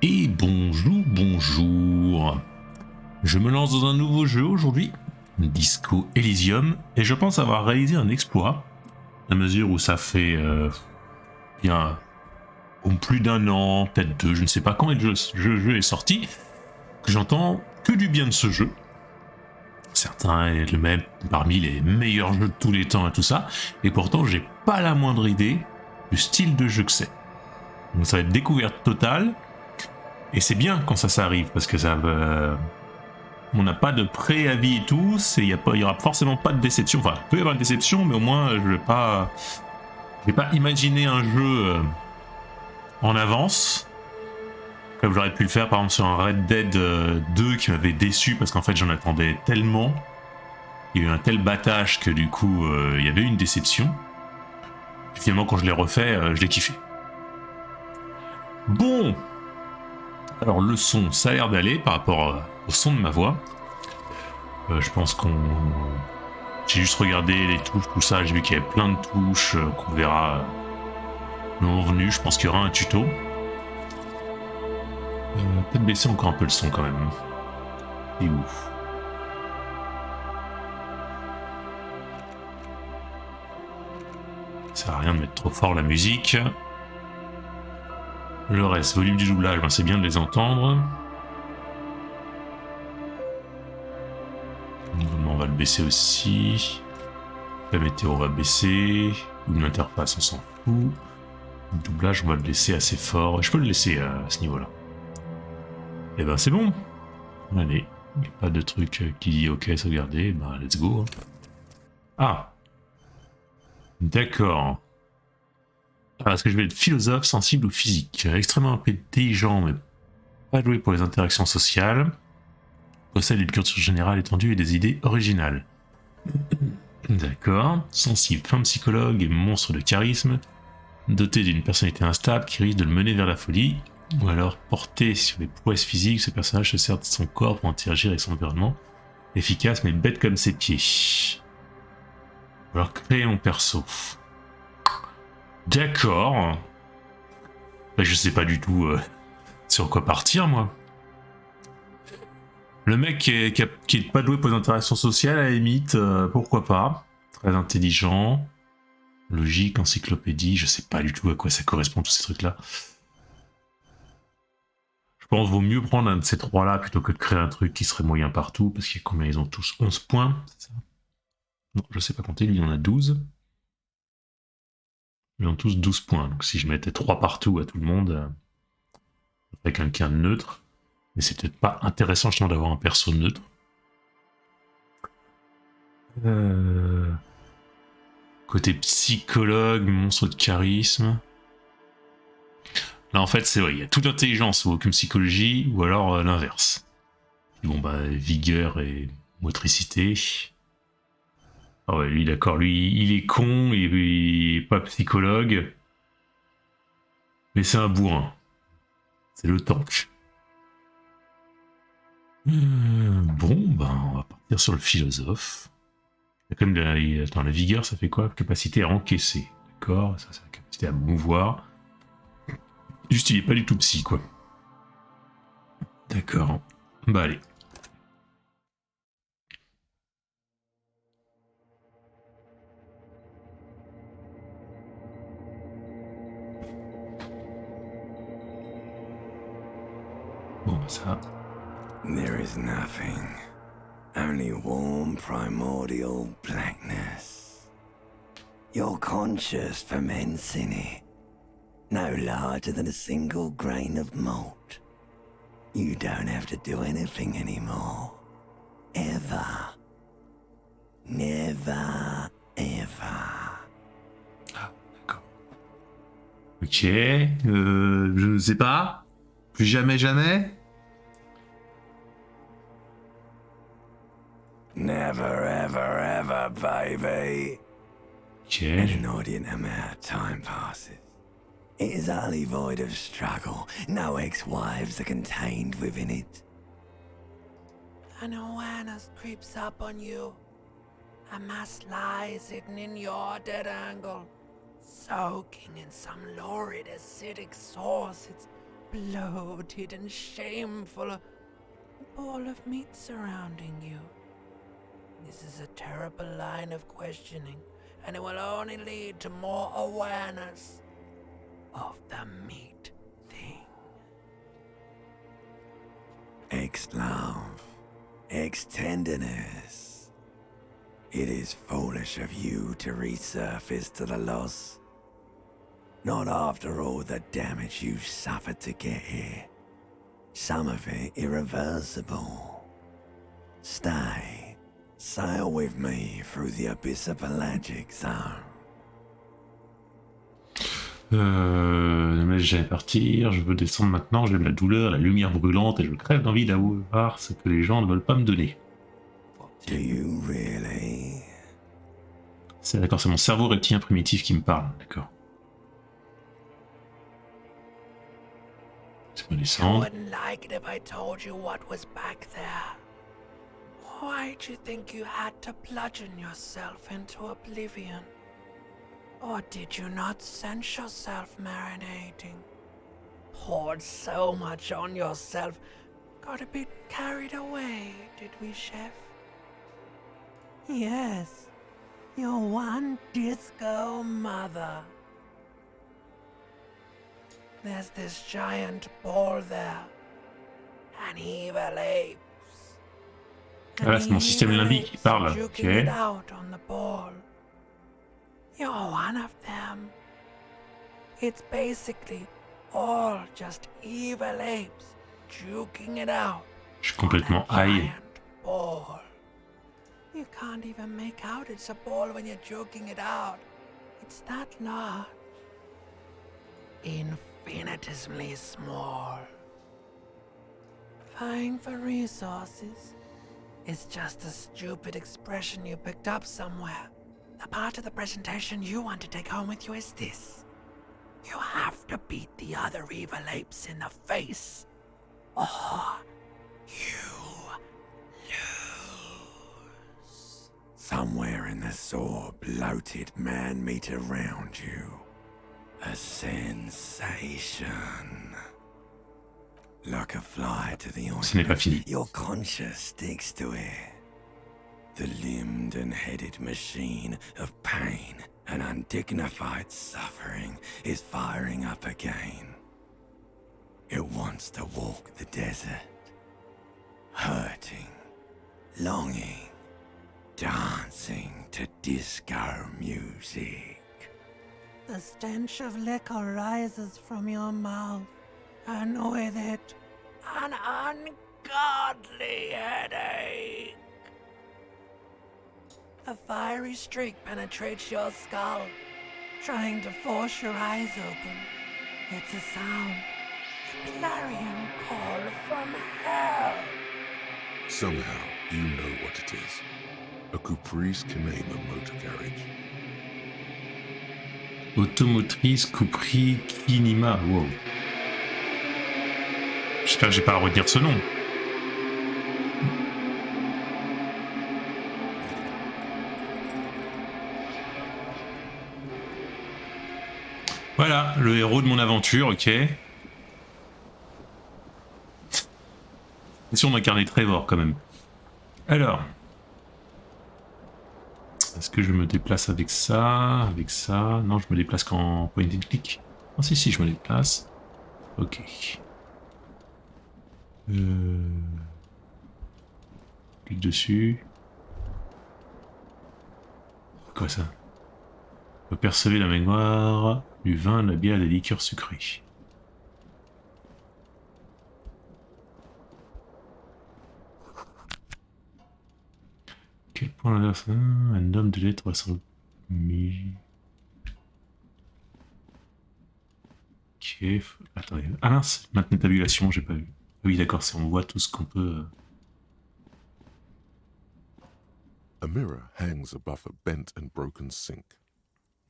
Et bonjour, bonjour. Je me lance dans un nouveau jeu aujourd'hui, Disco Elysium, et je pense avoir réalisé un exploit, à mesure où ça fait bien plus d'un an, peut-être deux, je ne sais pas quand le jeu est sorti, que j'entends que du bien de ce jeu. Certains le même parmi les meilleurs jeux de tous les temps et tout ça, et pourtant j'ai pas la moindre idée du style de jeu que c'est. Donc ça va être découverte totale. Et c'est bien quand ça arrive, parce que ça va... On n'a pas de préavis et tout, il y aura forcément pas de déception. Enfin, il peut y avoir une déception, mais au moins, je vais pas imaginer un jeu en avance, comme j'aurais pu le faire par exemple sur un Red Dead 2 qui m'avait déçu, parce qu'en fait, j'en attendais tellement. Il y a eu un tel battage que du coup, il y avait une déception. Et finalement, quand je l'ai refait, je l'ai kiffé. Bon, alors le son, ça a l'air d'aller par rapport au son de ma voix. Je pense j'ai juste regardé les touches, tout ça, j'ai vu qu'il y avait plein de touches qu'on verra le moment venu. Je pense qu'il y aura un tuto. Peut-être baisser encore un peu le son quand même. C'est ouf. Ça sert à rien de mettre trop fort la musique. Le reste, volume du doublage, ben c'est bien de les entendre. On va le baisser aussi. La météo on va baisser. Une interface on s'en fout. Le doublage on va le laisser assez fort. Je peux le laisser à ce niveau-là. Et ben c'est bon. Allez, il n'y a pas de truc qui dit ok sauvegarder, ben let's go. Ah. D'accord. Alors est-ce que je vais être philosophe, sensible ou physique? Extrêmement intelligent mais pas doué pour les interactions sociales. Possède une culture générale étendue et des idées originales. D'accord. Sensible, fin psychologue et monstre de charisme. Doté d'une personnalité instable qui risque de le mener vers la folie. Ou alors porté sur les prouesses physiques, ce personnage se sert de son corps pour interagir avec son environnement. Efficace mais bête comme ses pieds. Ou alors créer mon perso. D'accord. Bah, je sais pas du tout sur quoi partir moi. Le mec qui est pas doué pour les interactions sociales, à la limite, pourquoi pas. Très intelligent. Logique, encyclopédie, je sais pas du tout à quoi ça correspond tous ces trucs-là. Je pense qu'il vaut mieux prendre un de ces trois-là plutôt que de créer un truc qui serait moyen partout, parce qu'il y a combien ils ont tous 11 points, c'est ça? Non, je sais pas compter, lui il en a 12. Ils ont tous 12 points, donc si je mettais 3 partout à tout le monde, avec quelqu'un de neutre, mais c'est peut-être pas intéressant justement d'avoir un perso neutre. Côté psychologue, monstre de charisme. Là en fait c'est vrai, il y a toute intelligence ou aucune psychologie, ou alors l'inverse. Bon bah vigueur et motricité. Ah ouais, lui d'accord, lui il est con, il est pas psychologue, mais c'est un bourrin. C'est le tank. Bon, ben on va partir sur le philosophe. Il y a quand même attends, la vigueur ça fait quoi? Capacité à encaisser. D'accord, ça c'est la capacité à mouvoir. Juste il est pas du tout psy quoi. D'accord. Bah allez. Bon bah ça. There is nothing. Only warm primordial blackness. Your conscious ferments in it. No larger than a single grain of malt. You don't have to do anything anymore. Ever. Never, ever. Ah, d'accord. Ok, je ne sais pas. Plus jamais, jamais. Never, ever, ever, baby. Ok. An inordinate amount of time passes. It is utterly void of struggle. No ex-wives are contained within it. An awareness creeps up on you. A mass lies hidden in your dead angle, soaking in some lurid acidic source. Its bloated and shameful, a ball of meat surrounding you. This is a terrible line of questioning, and it will only lead to more awareness of the meat thing. Ex-love, ex-tenderness. It is foolish of you to resurface to the loss. Not after all the damage you've suffered to get here. Some of it irreversible. Stay. Sail with me through the abyss of pelagic zone. Ne me laisse jamais partir, je veux descendre maintenant, j'aime la douleur, la lumière brûlante et je crève d'envie d'avoir ce que les gens ne veulent pas me donner. Do you really? C'est d'accord, c'est mon cerveau reptilien primitif qui me parle, d'accord. C'est pas I descendre. wouldn't like it if I told you what was back there. Why'd you think you had to bludgeon yourself into oblivion? Or did you not sense yourself marinating? Poured so much on yourself, got a bit carried away, did we, Chef? Yes, your one disco mother. There's this giant ball there, an evil ape. Ah là, c'est mon système limbique qui parle. Ok. It out on the ball. You're one of them. It's basically all just evil apes juking it out. Je suis complètement on a high. giant ball. You can't even make out it's a ball when you're joking it out. It's that large. Infinitesimally small. Vying for resources is just a stupid expression you picked up somewhere. The part of the presentation you want to take home with you is this. You have to beat the other evil apes in the face, or you lose. Somewhere in the soar, bloated man meet around you. A sensation. Like a fly to the Ce n'est pas fini. ointment, your conscience sticks to it. The limbed and headed machine of pain and undignified suffering is firing up again. It wants to walk the desert, hurting, longing, dancing to disco music. The stench of liquor rises from your mouth, and with it, an ungodly headache. A fiery streak penetrates your skull, trying to force your eyes open. It's a sound, a clarion call from hell. Somehow, you know what it is. A Caprice Kinema motor garage. Automotrice Capri Kinima. Wow. J'espère que j'ai pas à retenir ce nom. Voilà, le héros de mon aventure, ok. Et si on incarnait Trevor quand même. Alors. Est-ce que je me déplace avec ça? Avec ça? Non, je me déplace qu'en point and click. Ah si, si, je me déplace. Ok. Clique dessus. Quoi ça? On peut percevoir la mémoire du vin, de la bière et des liqueurs sucrées. Quel point l'inverse? Un homme de lettres va s'en... Ok, attendez. Ah mince, maintenez tabulation, j'ai pas vu. Oui d'accord, c'est on voit tout ce qu'on peut... A mirror hangs above a bent and broken sink.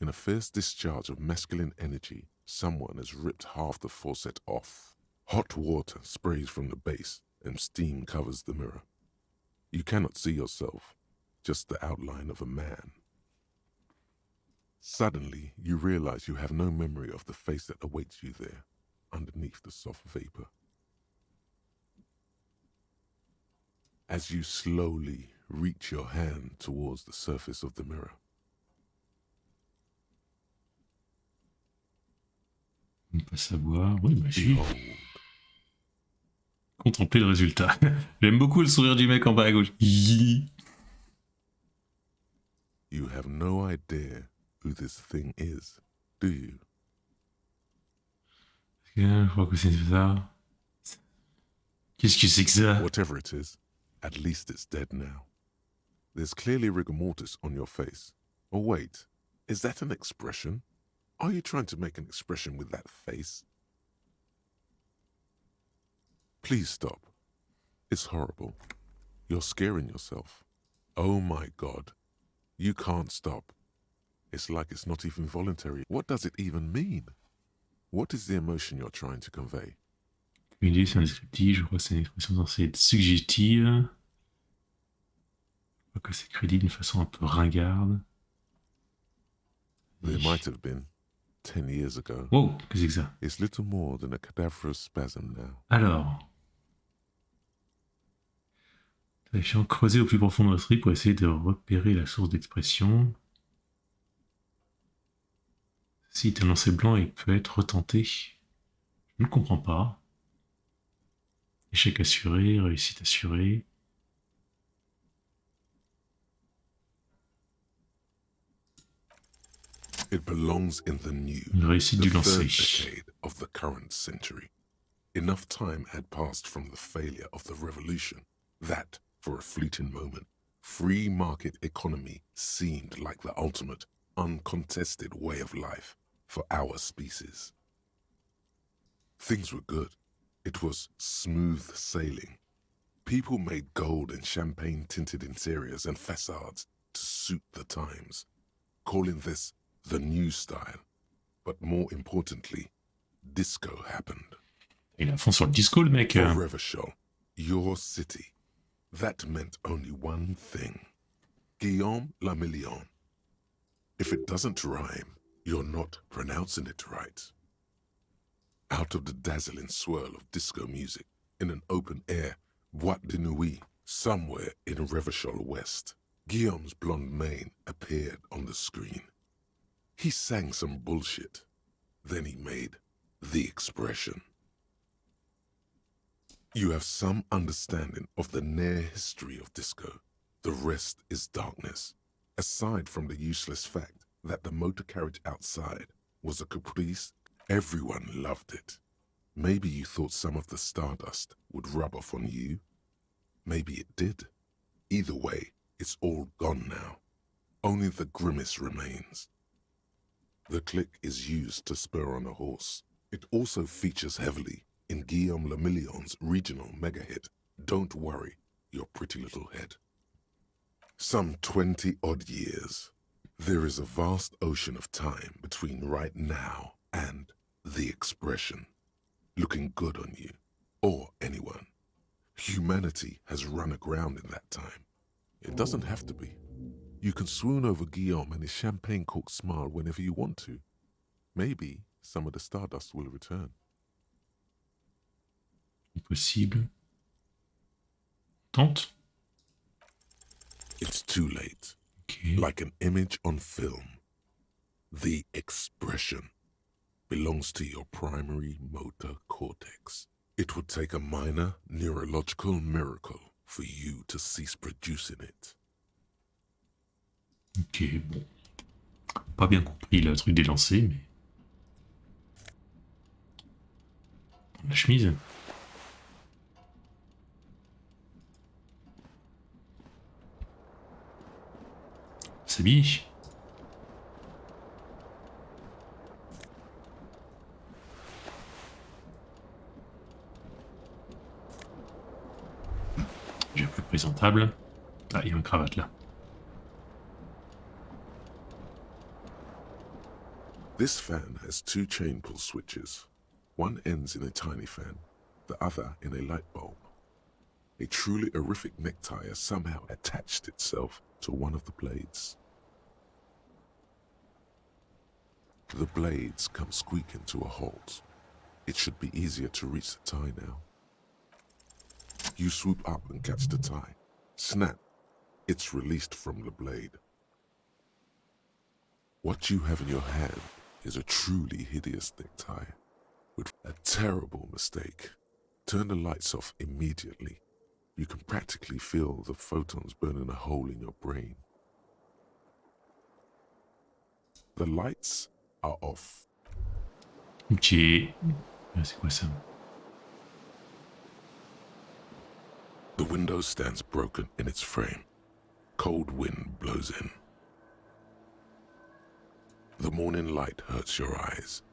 In a fierce discharge of masculine energy, someone has ripped half the faucet off. Hot water sprays from the base, and steam covers the mirror. You cannot see yourself, just the outline of a man. Suddenly, you realize you have no memory of the face that awaits you there. underneath the soft vapor. As you slowly reach your hand towards the surface of the mirror, On peut savoir. Oui, magie. behold, Contempler le résultat. J'aime beaucoup le sourire du mec en bas à gauche. you have no idea who this thing is, do you? Je crois que c'est ça. Qu'est-ce que c'est que ça? Whatever it is, at least it's dead now. There's clearly rigor mortis on your face. Oh wait, is that an expression? Are you trying to make an expression with that face? Please stop. It's horrible. You're scaring yourself. Oh my God. You can't stop. It's like it's not even voluntary. What does it even mean? What is the emotion you're trying to convey? Une idée, c'est un descriptif. Je crois que c'est une expression censée être suggestive. Je crois que c'est crédit d'une façon un peu ringarde. There might have been 10 years ago. Wow, qu'est-ce que c'est que ça? It's little more than a cadaverous spasm now. Alors. J'ai creusé au plus profond de notre esprit pour essayer de repérer la source d'expression. Si est un lancer blanc et peut être retenté. Je ne comprends pas. Échec assuré, réussite assurée. It belongs in the new, Une réussite the du third lancer. decade of the current century. Enough time had passed from the failure of the revolution that, for a fleeting moment, free market economy seemed like the ultimate, uncontested way of life for our species. Things were good. It was smooth sailing. People made gold and champagne-tinted interiors and facades to suit the times, calling this the new style. But more importantly, disco happened. Il a fond sur le disco, le mec. For Revachol, your city, that meant only one thing. Guillaume le Million. If it doesn't rhyme, you're not pronouncing it right. Out of the dazzling swirl of disco music, in an open-air boîte de nuit, somewhere in Revachol West, Guillaume's blonde mane appeared on the screen. He sang some bullshit. Then he made the expression. You have some understanding of the near history of disco. The rest is darkness. Aside from the useless fact that the motor carriage outside was a caprice, everyone loved it. Maybe you thought some of the stardust would rub off on you. Maybe it did. Either way, it's all gone now. Only the grimace remains. The click is used to spur on a horse. It also features heavily in Guillaume le Million's regional mega hit, Don't Worry, Your Pretty Little Head. Some 20-odd years. There is a vast ocean of time between right now and the expression. Looking good on you, or anyone. Humanity has run aground in that time. It doesn't have to be. You can swoon over Guillaume and his champagne-corked smile whenever you want to. Maybe some of the stardust will return. Possible. Tente. It's too late. Okay. Like an image on film. The expression belongs to your primary motor cortex. It would take a minor neurological miracle for you to cease producing it. Ok, bon. Pas bien compris le truc des lancers, mais... La chemise. S'habille. J'ai plus présentable. Ah, il y a une cravate là. This fan has two chain pull switches. One ends in a tiny fan, the other in a light bulb. A truly horrific necktie has somehow attached itself to one of the blades. The blades come squeaking to a halt. It should be easier to reach the tie now. You swoop up and catch the tie. Snap. It's released from the blade. What you have in your hand is a truly hideous necktie. With a terrible mistake. Turn the lights off immediately. You can practically feel the photons burning a hole in your brain. The lights are off. Ok. C'est quoi ça? The window stands broken in its frame. Cold wind blows in. The morning light hurts your eyes.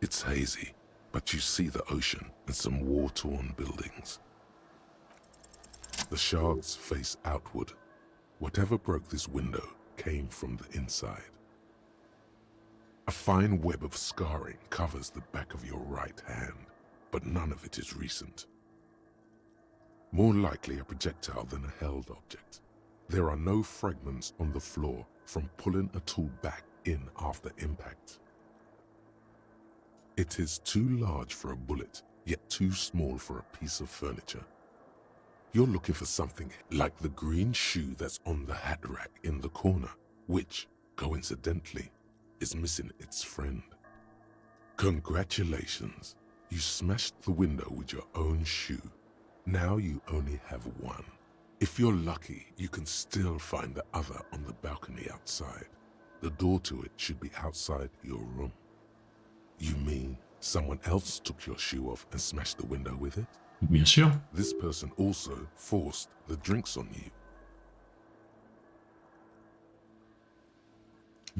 It's hazy, but you see the ocean and some war-torn buildings. The shards face outward. Whatever broke this window came from the inside. A fine web of scarring covers the back of your right hand, but none of it is recent. More likely a projectile than a held object. There are no fragments on the floor from pulling a tool back in after impact. It is too large for a bullet, yet too small for a piece of furniture. You're looking for something like the green shoe that's on the hat rack in the corner, which, coincidentally, is missing its friend. Congratulations, you smashed the window with your own shoe. Now you only have one. If you're lucky, you can still find the other on the balcony outside. The door to it should be outside your room. You mean someone else took your shoe off and smashed the window with it? Bien sûr. This person also forced the drinks on you.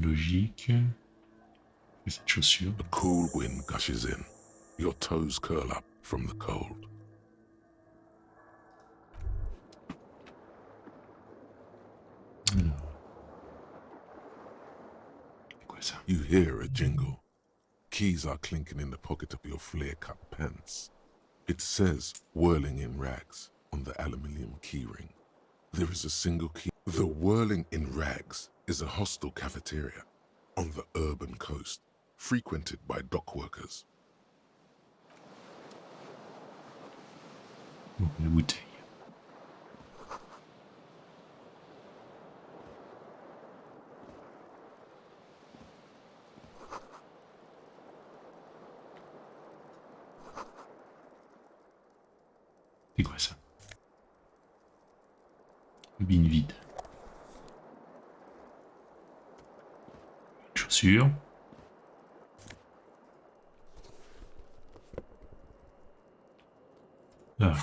Logique. Et cette chaussure. A cool wind gushes in. Your toes curl up from the cold. C'est quoi ça? You hear a jingle. Keys are clinking in the pocket of your flare-cut pants. It says whirling in rags on the aluminium keyring. There is a single key. The whirling in rags is a hostel cafeteria on the urban coast, frequented by dock workers. Bon, la bouteille. C'est quoi ça? Bobine vide. Une chaussure. Ah,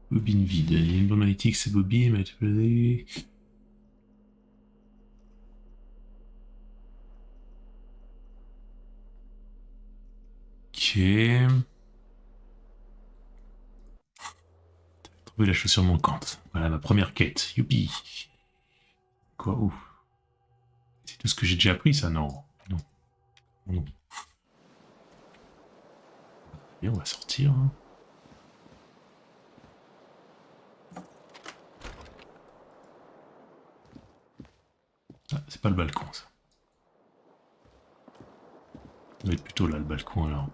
bobine vide. Il y a une bombe magnétique, c'est bobine, manipulée. Ok. Trouver la chaussure manquante. Voilà ma première quête. Youpi. Quoi? Où? C'est tout ce que j'ai déjà appris, ça? Non. Non. Non. Et on va sortir. Hein. Ah, c'est pas le balcon, ça. Ça doit être plutôt là, le balcon, alors.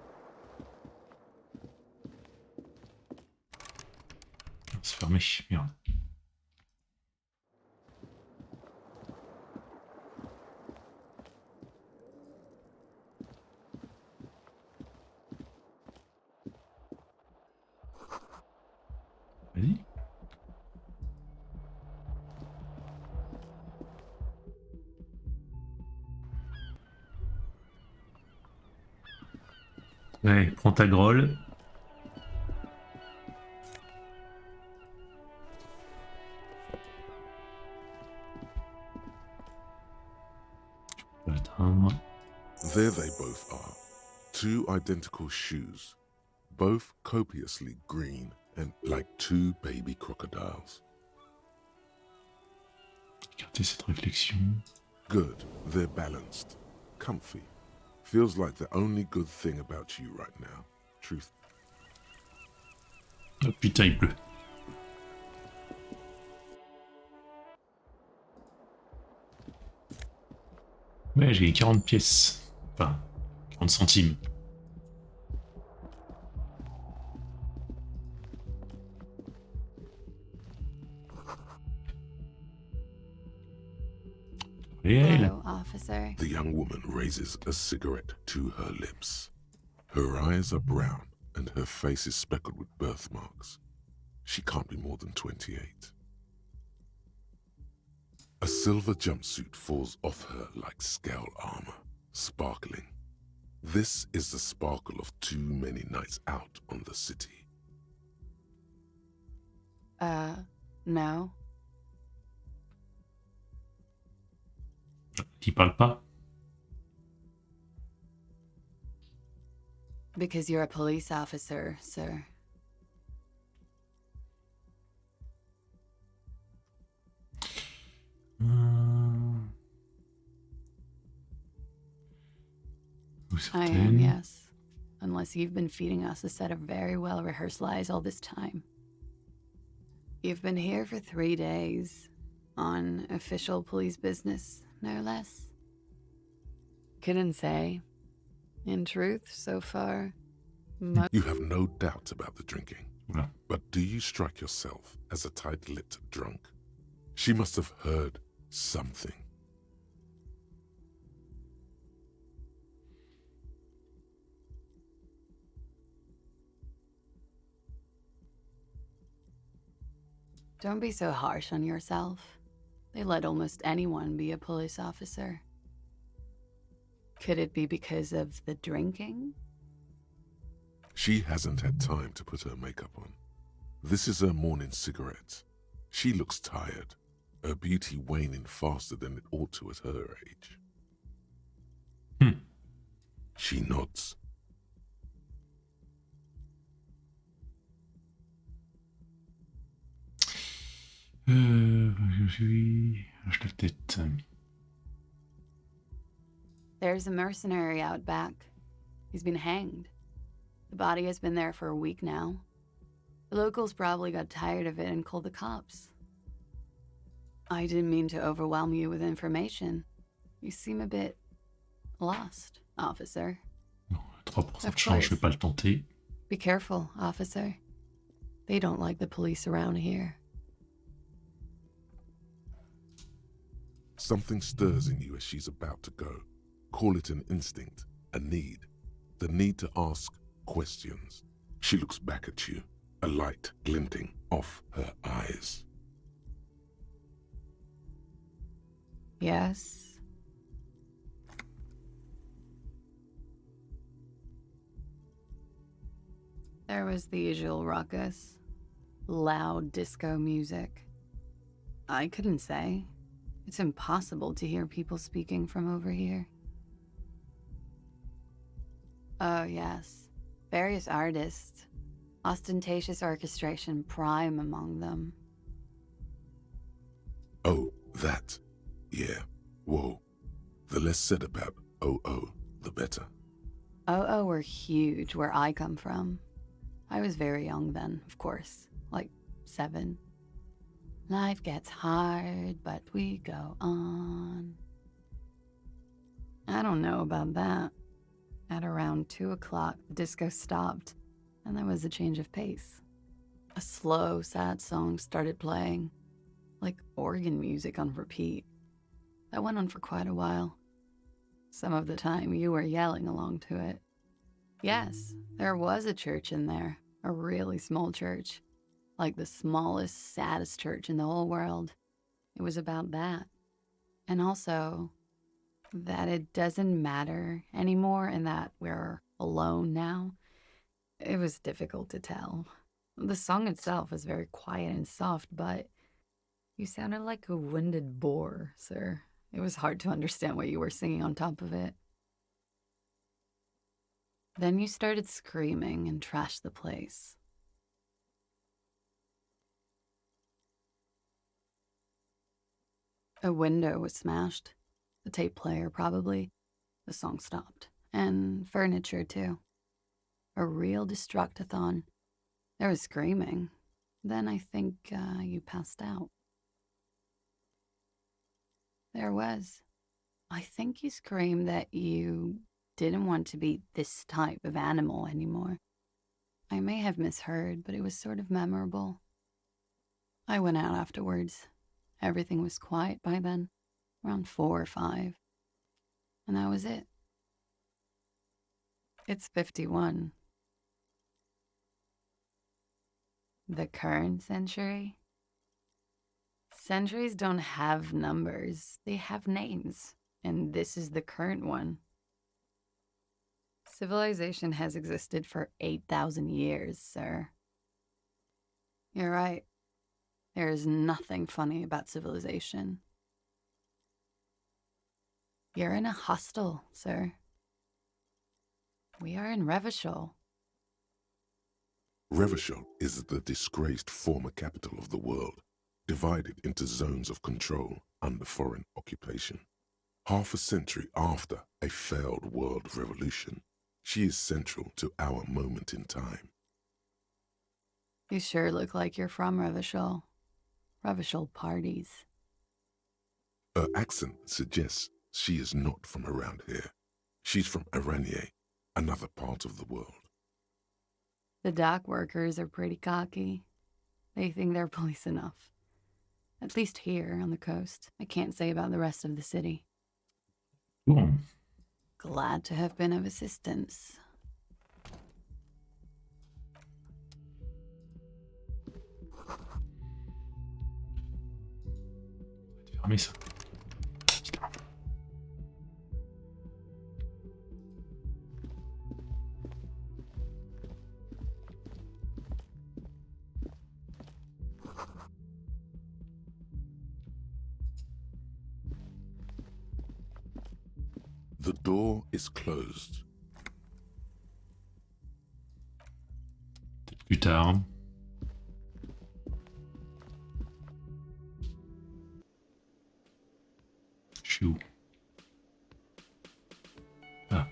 C'est fermé, merde. Vas-y. Ouais, prends ta grolle. There they both are. Two identical shoes, both copiously green and like two baby crocodiles. Écartez cette réflexion. Good, they're balanced, comfy. Feels like the only good thing about you right now. Truth. Oh putain, il pleut. Ouais, j'ai 40 pièces. Enfin, 40 centimes. Réel. Hello, officer. The young woman raises a cigarette to her lips. Her eyes are brown and her face is speckled with birthmarks. She can't be more than 28. A silver jumpsuit falls off her like scale armor, sparkling. This is the sparkle of too many nights out on the city. No. Il parle pas. Because you're a police officer, sir. Ou I am, certaine. yes. Unless you've been feeding us a set of very well-rehearsed lies all this time. You've been here for 3 days. On official police business, no less. Couldn't say. In truth, so far, You have no doubt about the drinking. Oula. But do you strike yourself as a tight-lipped drunk? She must have heard something. Don't be so harsh on yourself. They let almost anyone be a police officer. Could it be because of the drinking? She hasn't had time to put her makeup on. This is her morning cigarette. She looks tired, her beauty waning faster than it ought to at her age. She nods. Je suis... Lâche la tête. There's a mercenary out back. He's been hanged. The body has been there for a week now. The locals probably got tired of it and called the cops. I didn't mean to overwhelm you with information. You seem a bit lost, officer. Bon, 3% Of de chance, je vais course. pas le tenter. Be careful, officer. They don't like the police around here. Something stirs in you as she's about to go. Call it an instinct, a need. The need to ask questions. She looks back at you, a light glinting off her eyes. Yes? There was the usual ruckus. Loud disco music. I couldn't say. It's impossible to hear people speaking from over here. Oh, yes. Various artists. Ostentatious orchestration prime among them. Oh, that. Yeah. Whoa. The less said about OO, the better. Oh, were huge where I come from. I was very young then, of course. Like 7. Life gets hard, but we go on. I don't know about that. At around 2 o'clock, the disco stopped, and there was a change of pace. A slow, sad song started playing, like organ music on repeat. That went on for quite a while. Some of the time, you were yelling along to it. Yes, there was a church in there, a really small church. Like the smallest, saddest church in the whole world. It was about that. And also, that it doesn't matter anymore and that we're alone now. It was difficult to tell. The song itself was very quiet and soft, but you sounded like a winded boar, sir. It was hard to understand what you were singing on top of it. Then you started screaming and trashed the place. A window was smashed. The tape player, probably. The song stopped. And furniture, too. A real destructathon. There was screaming. Then I think you passed out. There was. I think you screamed that you didn't want to be this type of animal anymore. I may have misheard, but it was sort of memorable. I went out afterwards. Everything was quiet by then. around 4 or 5. And that was it. It's 51. The current century? Centuries don't have numbers, they have names. And this is the current one. Civilization has existed for 8,000 years, sir. You're right. There is nothing funny about civilization. You're in a hostel, sir. We are in Revachol. Revachol is the disgraced former capital of the world, divided into zones of control under foreign occupation. Half a century after a failed world revolution, she is central to our moment in time. You sure look like you're from Revachol. Revachol parties. Her accent suggests she is not from around here. She's from Aranier, another part of the world. The dock workers are pretty cocky. They think they're police enough. At least here on the coast. I can't say about the rest of the city. Bon. Glad to have been of assistance. Fermez ça. The door is closed. Peut-être plus tard. Je suis où? Ah.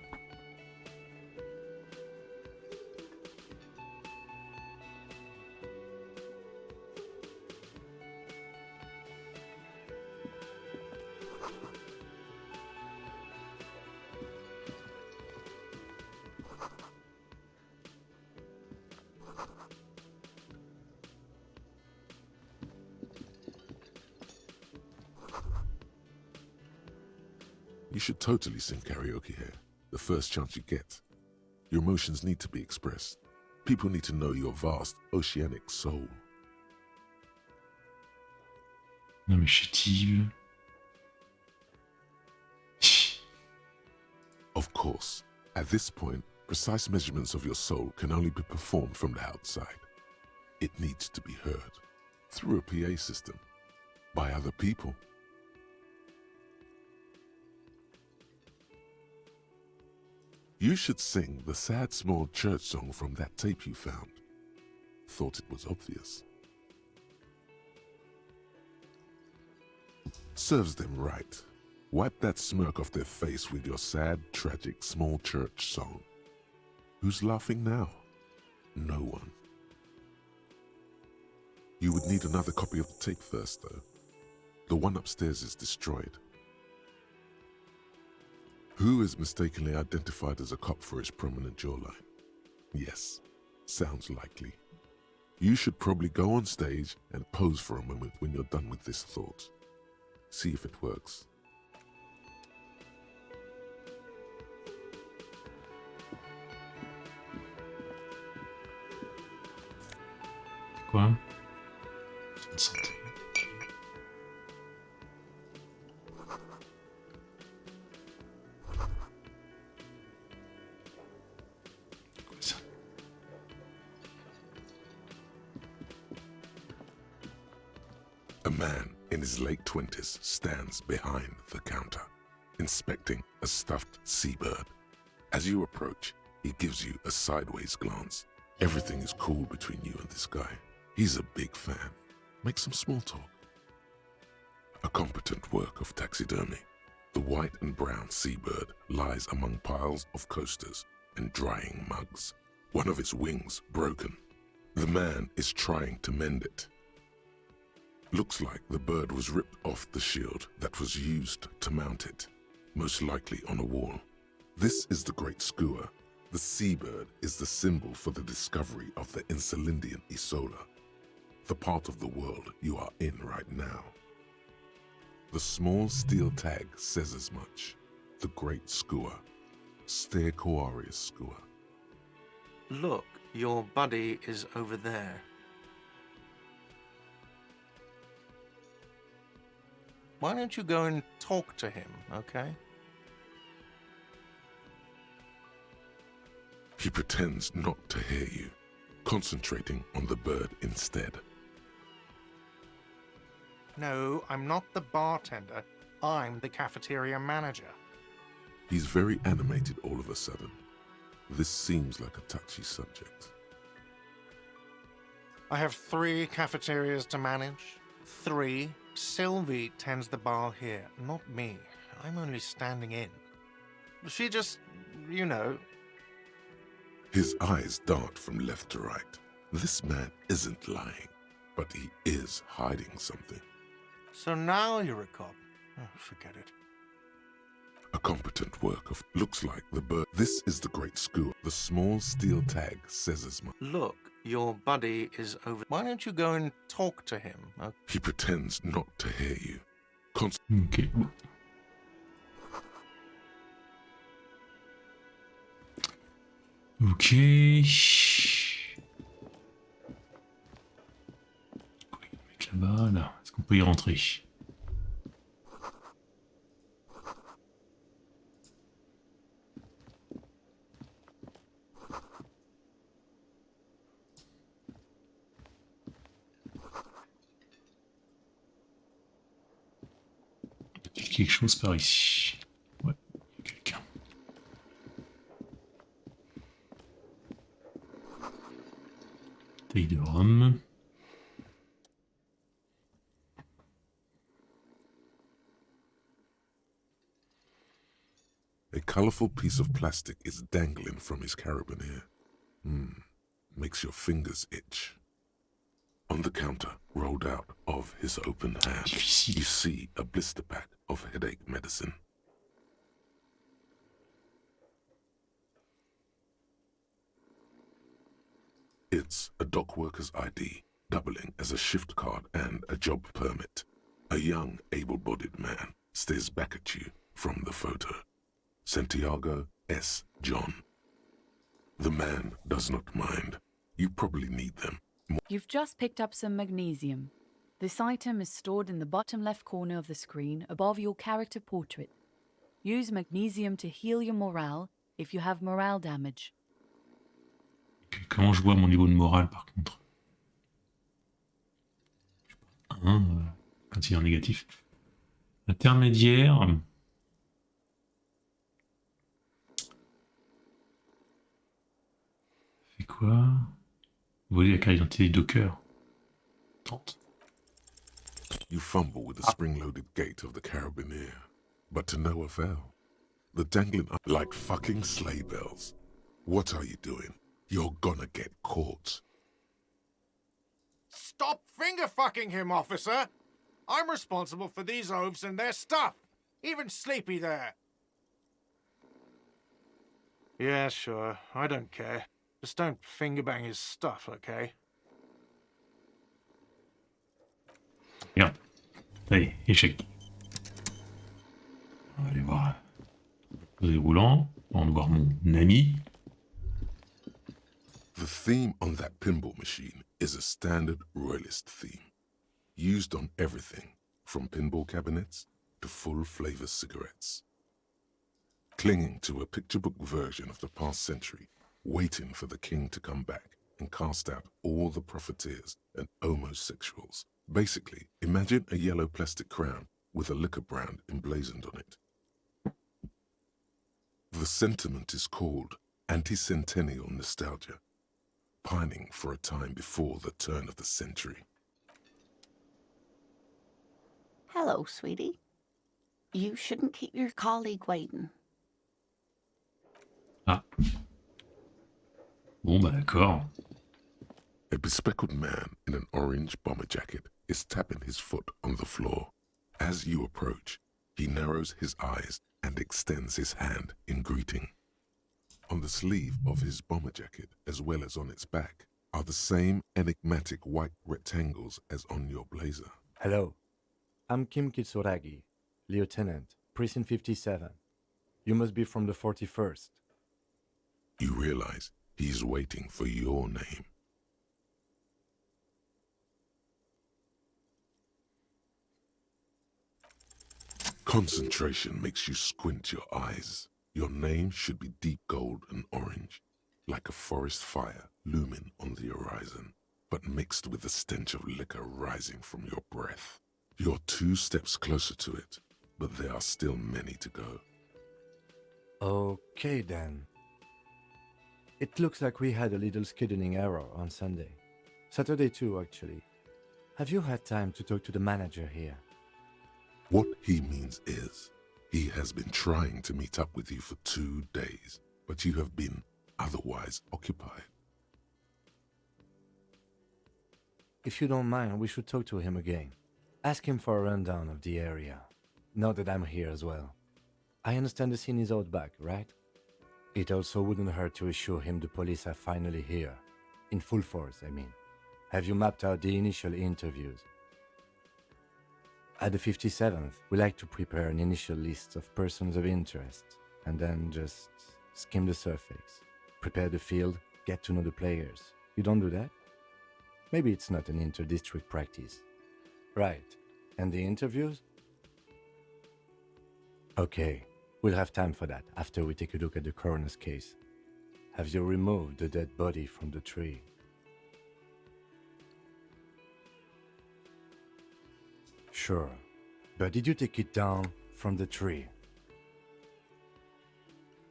You should totally sing karaoke here, the first chance you get. Your emotions need to be expressed. People need to know your vast, oceanic soul. Non mais chétive. Of course, at this point, precise measurements of your soul can only be performed from the outside. It needs to be heard, through a PA system, by other people. You should sing the sad small church song from that tape you found. Thought it was obvious. Serves them right. Wipe that smirk off their face with your sad, tragic small church song. Who's laughing now? No one. You would need another copy of the tape first, though. The one upstairs is destroyed. Who is mistakenly identified as a cop for his prominent jawline? Yes, sounds likely. You should probably go on stage and pose for a moment when you're done with this thought. See if it works. Quoi? A man in his late 20s stands behind the counter, inspecting a stuffed seabird. As you approach, he gives you a sideways glance. Everything is cool between you and this guy. He's a big fan. Make some small talk. A competent work of taxidermy. The white and brown seabird lies among piles of coasters and drying mugs. One of its wings broken. The man is trying to mend it. Looks like the bird was ripped off the shield that was used to mount it, most likely on a wall. This is the Great Skua. The seabird is the symbol for the discovery of the Insulindian Isola, the part of the world you are in right now. The small steel tag says as much. The Great Skua. Stegoarius Skua. Look, your buddy is over there. Why don't you go and talk to him, okay? He pretends not to hear you, concentrating on the bird instead. No, I'm not the bartender. I'm the cafeteria manager. He's very animated all of a sudden. This seems like a touchy subject. I have 3 cafeterias to manage. 3. Sylvie tends the bar here, not me. I'm only standing in. She just, you know... His eyes dart from left to right. This man isn't lying, but he is hiding something. So now you're a cop. Oh, forget it. A competent work of looks like the bird. This is the Great Skua. The small steel tag says as much. Look, your buddy is over... Why don't you go and talk to him, okay? He pretends not to hear you. Ok. Bon. Ok. Quoi, il y a un mec là-bas, là. Est-ce qu'on peut y rentrer? Y a quelque chose par ici. Ouais, il y a quelqu'un. Taille de rhum. A colorful piece of plastic is dangling from his carabiner. Makes your fingers itch. On the counter, rolled out of his open hand, Difficile. you see a blister pack of headache medicine. It's a dock worker's ID, doubling as a shift card and a job permit. A young, able-bodied man stares back at you from the photo. Santiago S. John. The man does not mind. You probably need them. You've just picked up some magnesium. This item is stored in the bottom left corner of the screen above your character portrait. Use magnesium to heal your morale if you have morale damage. Comment je vois mon niveau de morale par contre? Quand il est en négatif. Intermédiaire. Fait quoi? Vous voyez la carte d'identité Docker. 30. You fumble with the spring-loaded gate of the carabiner, but to no avail. The dangling up like fucking sleigh bells. What are you doing? You're gonna get caught. Stop finger-fucking him, officer! I'm responsible for these oafs and their stuff. Even Sleepy there. Yeah, sure. I don't care. Just don't finger-bang his stuff, okay? Merde. Allez, échec. On va aller voir. Posé roulant. On va voir mon ami. The theme on that pinball machine is a standard royalist theme, used on everything from pinball cabinets to full-flavor cigarettes. Clinging to a picture book version of the past century, waiting for the king to come back and cast out all the profiteers and homosexuals. Basically, imagine a yellow plastic crown with a liquor brand emblazoned on it. The sentiment is called anti-centennial nostalgia, pining for a time before the turn of the century. Hello, sweetie. You shouldn't keep your colleague waiting. Ah. Bon, bah d'accord. A bespectacled man in an orange bomber jacket is tapping his foot on the floor. As you approach, he narrows his eyes and extends his hand in greeting. On the sleeve of his bomber jacket, as well as on its back, are the same enigmatic white rectangles as on your blazer. Hello. I'm Kim Kitsuragi, Lieutenant, Precinct 57. You must be from the 41st. You realize he's waiting for your name. Concentration makes you squint your eyes. Your name should be deep gold and orange, like a forest fire looming on the horizon, but mixed with the stench of liquor rising from your breath. You're 2 steps closer to it, but there are still many to go. Okay then. It looks like we had a little scheduling error on Sunday. Saturday too, actually. Have you had time to talk to the manager here? What he means is, he has been trying to meet up with you for 2 days, but you have been otherwise occupied. If you don't mind, we should talk to him again. Ask him for a rundown of the area. Now that I'm here as well. I understand the scene is out back, right? It also wouldn't hurt to assure him the police are finally here. In full force, I mean. Have you mapped out the initial interviews? At the 57th, we like to prepare an initial list of persons of interest, and then just skim the surface. Prepare the field, get to know the players. You don't do that? Maybe it's not an inter-district practice. Right. And the interviews? Okay, we'll have time for that after we take a look at the coroner's case. Have you removed the dead body from the tree? Sure. But did you take it down from the tree?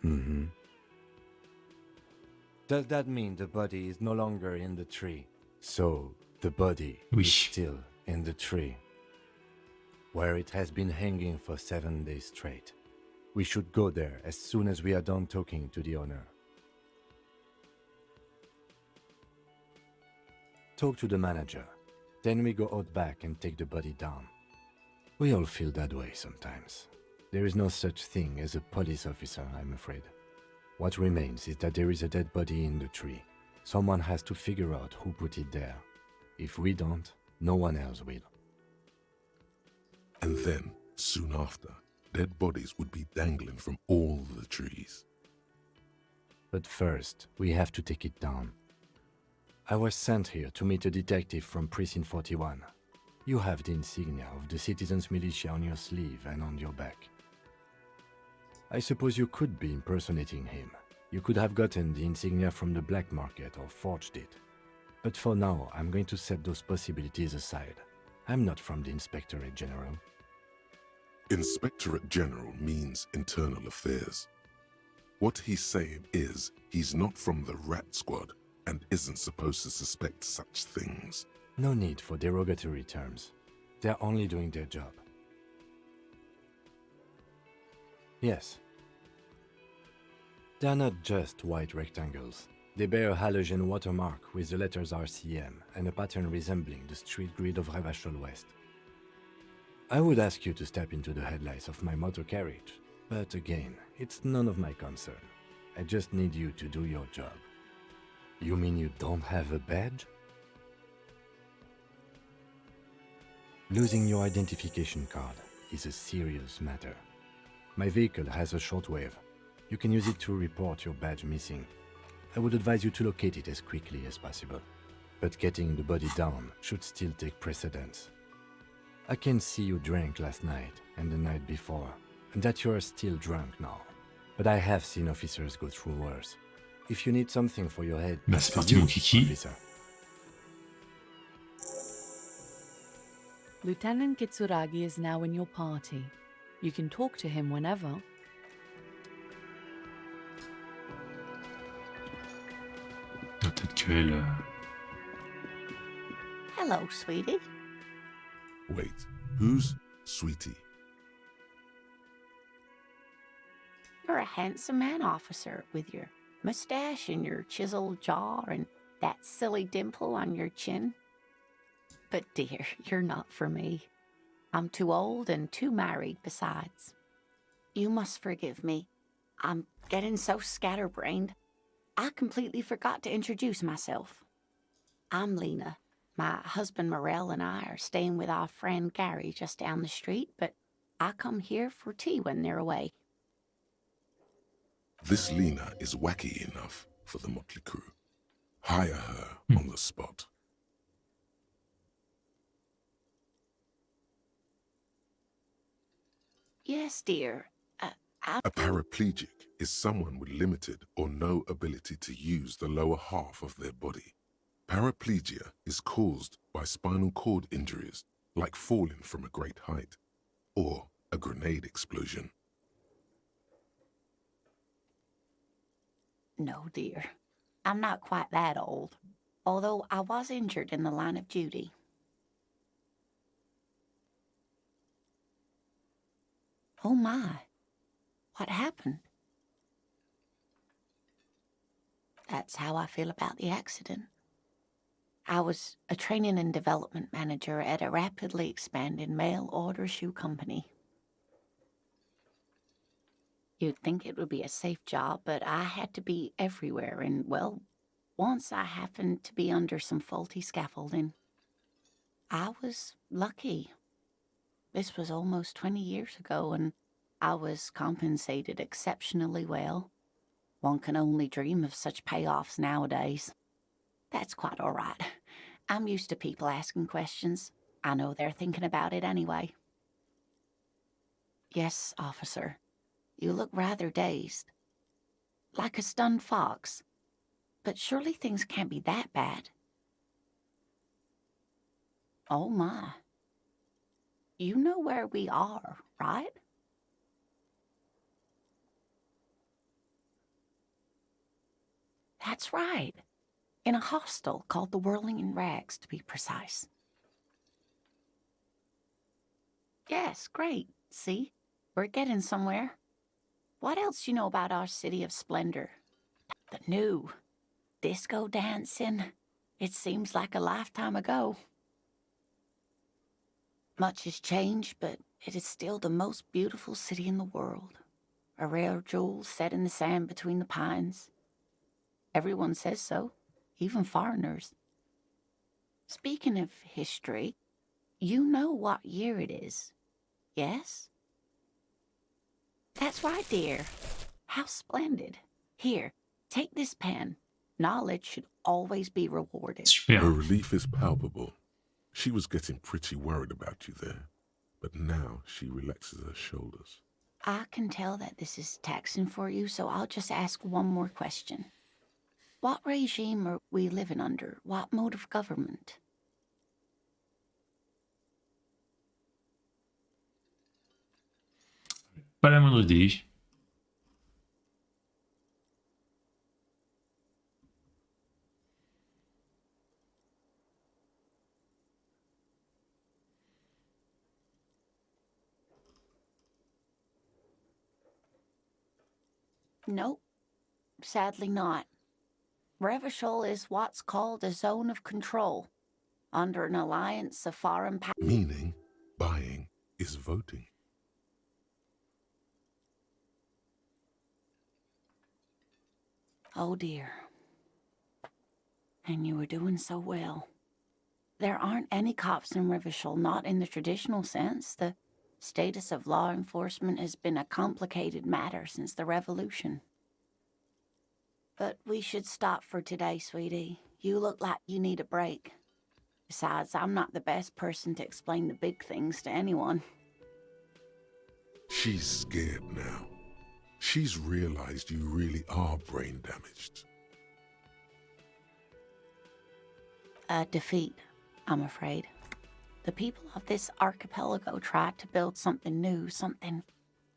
Mm-hmm. Does that mean the body is no longer in the tree? So, the body Oui. is still in the tree, where it has been hanging for 7 days straight. We should go there as soon as we are done talking to the owner. Talk to the manager. Then we go out back and take the body down. We all feel that way sometimes. There is no such thing as a police officer, I'm afraid. What remains is that there is a dead body in the tree. Someone has to figure out who put it there. If we don't, no one else will. And then, soon after, dead bodies would be dangling from all the trees. But first, we have to take it down. I was sent here to meet a detective from Precinct 41. You have the insignia of the Citizens Militia on your sleeve and on your back. I suppose you could be impersonating him. You could have gotten the insignia from the black market or forged it. But for now, I'm going to set those possibilities aside. I'm not from the Inspectorate General. Inspectorate General means internal affairs. What he's saying is, he's not from the Rat Squad and isn't supposed to suspect such things. No need for derogatory terms. They're only doing their job. Yes. They're not just white rectangles. They bear a halogen watermark with the letters RCM and a pattern resembling the street grid of Revachol West. I would ask you to step into the headlights of my motor carriage, but again, it's none of my concern. I just need you to do your job. You mean you don't have a badge? Losing your identification card is a serious matter. My vehicle has a shortwave. You can use it to report your badge missing. I would advise you to locate it as quickly as possible. But getting the body down should still take precedence. I can see you drank last night and the night before, and that you are still drunk now. But I have seen officers go through worse. If you need something for your head, Bah, c'est to parti, you, mon kiki. officer. Lieutenant Kitsuragi is now in your party. You can talk to him whenever. Peut-être qu'elle... Hello, sweetie. Wait, who's Sweetie? You're a handsome man, officer, with your mustache and your chiseled jaw and that silly dimple on your chin. But dear, you're not for me. I'm too old and too married besides. You must forgive me. I'm getting so scatterbrained. I completely forgot to introduce myself. I'm Lena, My husband Morel and I are staying with our friend Gary just down the street, but I come here for tea when they're away. This Lena is wacky enough for the motley crew. Hire her on the spot. Yes, dear. A paraplegic is someone with limited or no ability to use the lower half of their body. Paraplegia is caused by spinal cord injuries, like falling from a great height, or a grenade explosion. No, dear. I'm not quite that old, although I was injured in the line of duty. Oh my. What happened? That's how I feel about the accident. I was a training and development manager at a rapidly expanding mail-order shoe company. You'd think it would be a safe job, but I had to be everywhere, and, well, once I happened to be under some faulty scaffolding. I was lucky. This was almost 20 years ago, and I was compensated exceptionally well. One can only dream of such payoffs nowadays. That's quite all right. I'm used to people asking questions. I know they're thinking about it anyway. Yes, officer. You look rather dazed. Like a stunned fox. But surely things can't be that bad. Oh my. You know where we are, right? That's right. In a hostel called the Whirling in Rags, to be precise. Yes, great. See? We're getting somewhere. What else do you know about our city of splendor? The new disco dancing. It seems like a lifetime ago. Much has changed, but it is still the most beautiful city in the world. A rare jewel set in the sand between the pines. Everyone says so, even foreigners. Speaking of history, you know what year it is, yes? That's right, dear. How splendid. Here, take this pen. Knowledge should always be rewarded. Her Super. relief is palpable. She was getting pretty worried about you there, but now she relaxes her shoulders. I can tell that this is taxing for you, so I'll just ask one more question. What regime are we living under? What mode of government? Pas la moindre idée. Nope, sadly not. Revachol is what's called a zone of control, under an alliance of foreign powers. Meaning, buying is voting. Oh dear. And you were doing so well. There aren't any cops in Revachol, not in the traditional sense. The status of law enforcement has been a complicated matter since the revolution. But we should stop for today, sweetie. You look like you need a break. Besides, I'm not the best person to explain the big things to anyone. She's scared now. She's realized you really are brain damaged. A defeat, I'm afraid. The people of this archipelago tried to build something new, something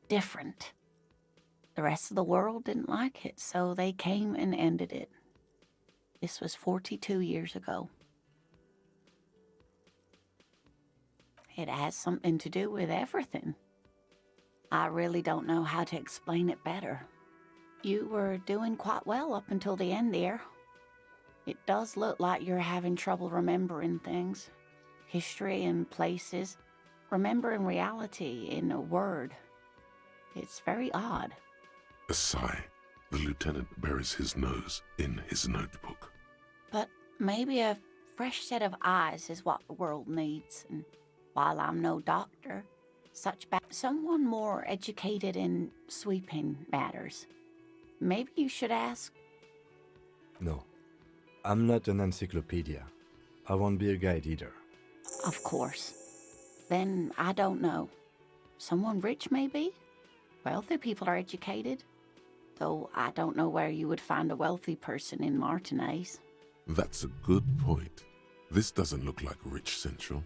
different. The rest of the world didn't like it, so they came and ended it. This was 42 years ago. It has something to do with everything. I really don't know how to explain it better. You were doing quite well up until the end there. It does look like you're having trouble remembering things. History and places. Remembering reality in a word. It's very odd. A sigh. The lieutenant buries his nose in his notebook. But maybe a fresh set of eyes is what the world needs, and while I'm no doctor, someone more educated in sweeping matters. Maybe you should ask. No, I'm not an encyclopedia. I won't be a guide either. Of course. Then I don't know. Someone rich, maybe? Wealthy people are educated. Though I don't know where you would find a wealthy person in Martinez. That's a good point. This doesn't look like Rich Central.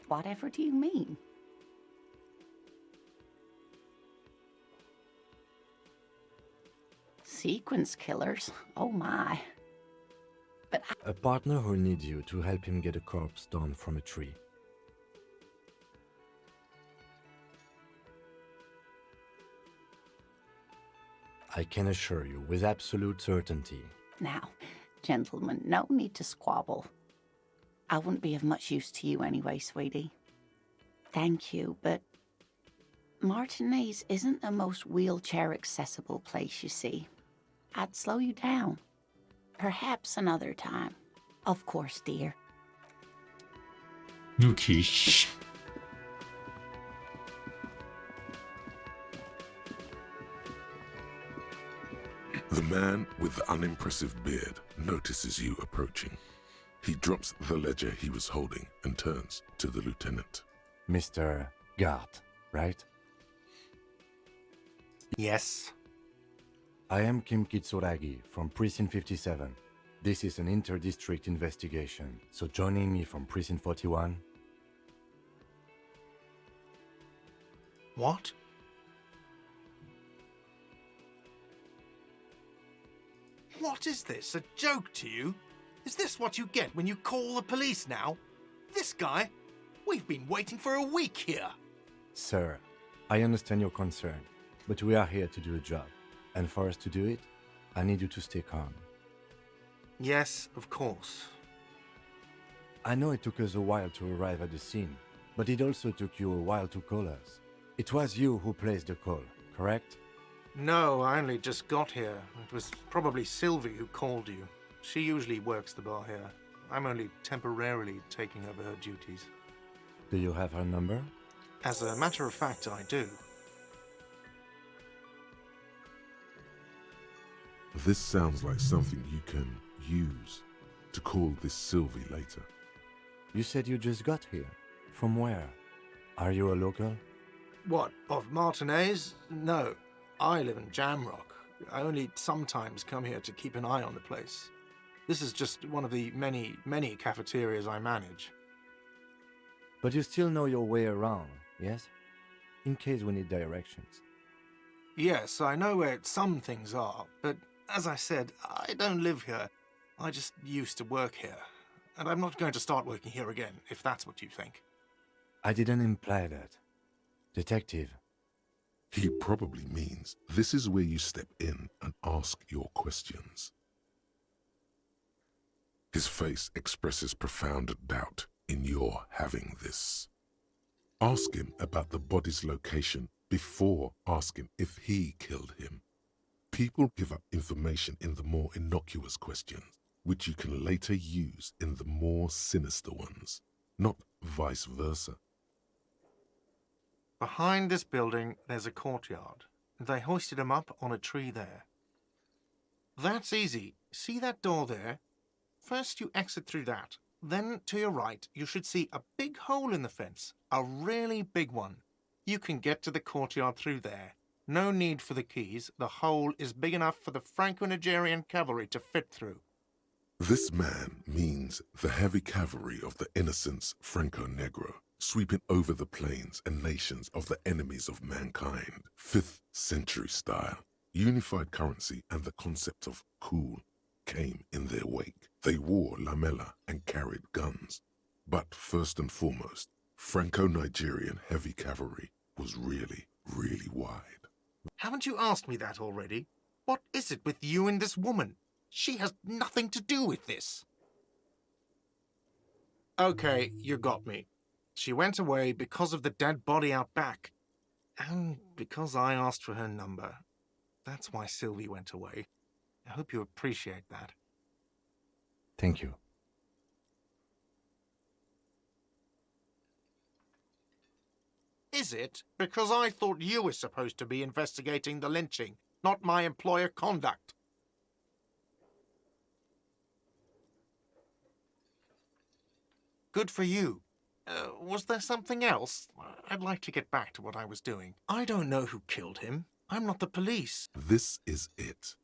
Whatever do you mean? Sequence killers? Oh my. But A partner who needs you to help him get a corpse down from a tree. I can assure you with absolute certainty. Now, gentlemen, no need to squabble. I wouldn't be of much use to you anyway, sweetie. Thank you, but Martinez isn't the most wheelchair-accessible place, you see. I'd slow you down. Perhaps another time. Of course, dear. Ok. The man with the unimpressive beard notices you approaching. He drops the ledger he was holding and turns to the lieutenant. Mr. Gart, right? Yes. I am Kim Kitsuragi from Precinct 57. This is an inter-district investigation, so joining me from Precinct 41... What? What is this? A joke to you? Is this what you get when you call the police now? This guy? We've been waiting for a week here. Sir, I understand your concern, but we are here to do a job. And for us to do it, I need you to stay calm. Yes, of course. I know it took us a while to arrive at the scene, but it also took you a while to call us. It was you who placed the call, correct? No, I only just got here. It was probably Sylvie who called you. She usually works the bar here. I'm only temporarily taking over her duties. Do you have her number? As a matter of fact, I do. This sounds like something you can use to call this Sylvie later. You said you just got here. From where? Are you a local? What, of Martinez? No. I live in Jamrock. I only sometimes come here to keep an eye on the place. This is just one of the many, many cafeterias I manage. But you still know your way around, yes? In case we need directions. Yes, I know where some things are, but as I said, I don't live here. I just used to work here. And I'm not going to start working here again, if that's what you think. I didn't imply that. Detective. He probably means this is where you step in and ask your questions. His face expresses profound doubt in your having this. Ask him about the body's location before asking if he killed him. People give up information in the more innocuous questions, which you can later use in the more sinister ones, not vice versa. Behind this building, there's a courtyard. They hoisted him up on a tree there. That's easy. See that door there? First you exit through that. Then, to your right, you should see a big hole in the fence. A really big one. You can get to the courtyard through there. No need for the keys. The hole is big enough for the Franco-Nigerian cavalry to fit through. This man means the heavy cavalry of the innocents Franco-Negro, sweeping over the plains and nations of the enemies of mankind. 5th century style. Unified currency and the concept of cool came in their wake. They wore lamella and carried guns. But first and foremost, Franco-Nigerian heavy cavalry was really, really wide. Haven't you asked me that already? What is it with you and this woman? She has nothing to do with this. Okay, you got me. She went away because of the dead body out back. And because I asked for her number. That's why Sylvie went away. I hope you appreciate that. Thank you. Is it? Because I thought you were supposed to be investigating the lynching, not my employer conduct. Good for you. Was there something else? I'd like to get back to what I was doing. I don't know who killed him. I'm not the police. This is it.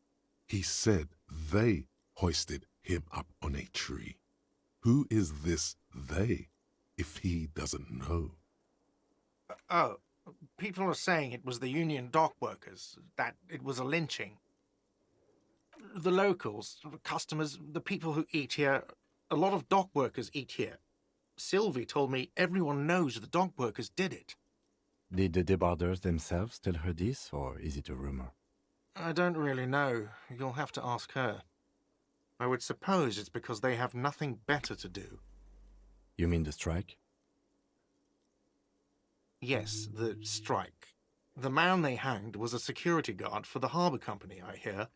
He said they hoisted him up on a tree. Who is this they, if he doesn't know? Oh, people are saying it was the union dock workers, that it was a lynching. The locals, the customers, the people who eat here, a lot of dock workers eat here. Sylvie told me everyone knows the dock workers did it. Did the debarders themselves tell her this, or is it a rumor? I don't really know. You'll have to ask her. I would suppose it's because they have nothing better to do. You mean the strike? Yes, the strike. The man they hanged was a security guard for the harbour company, I hear.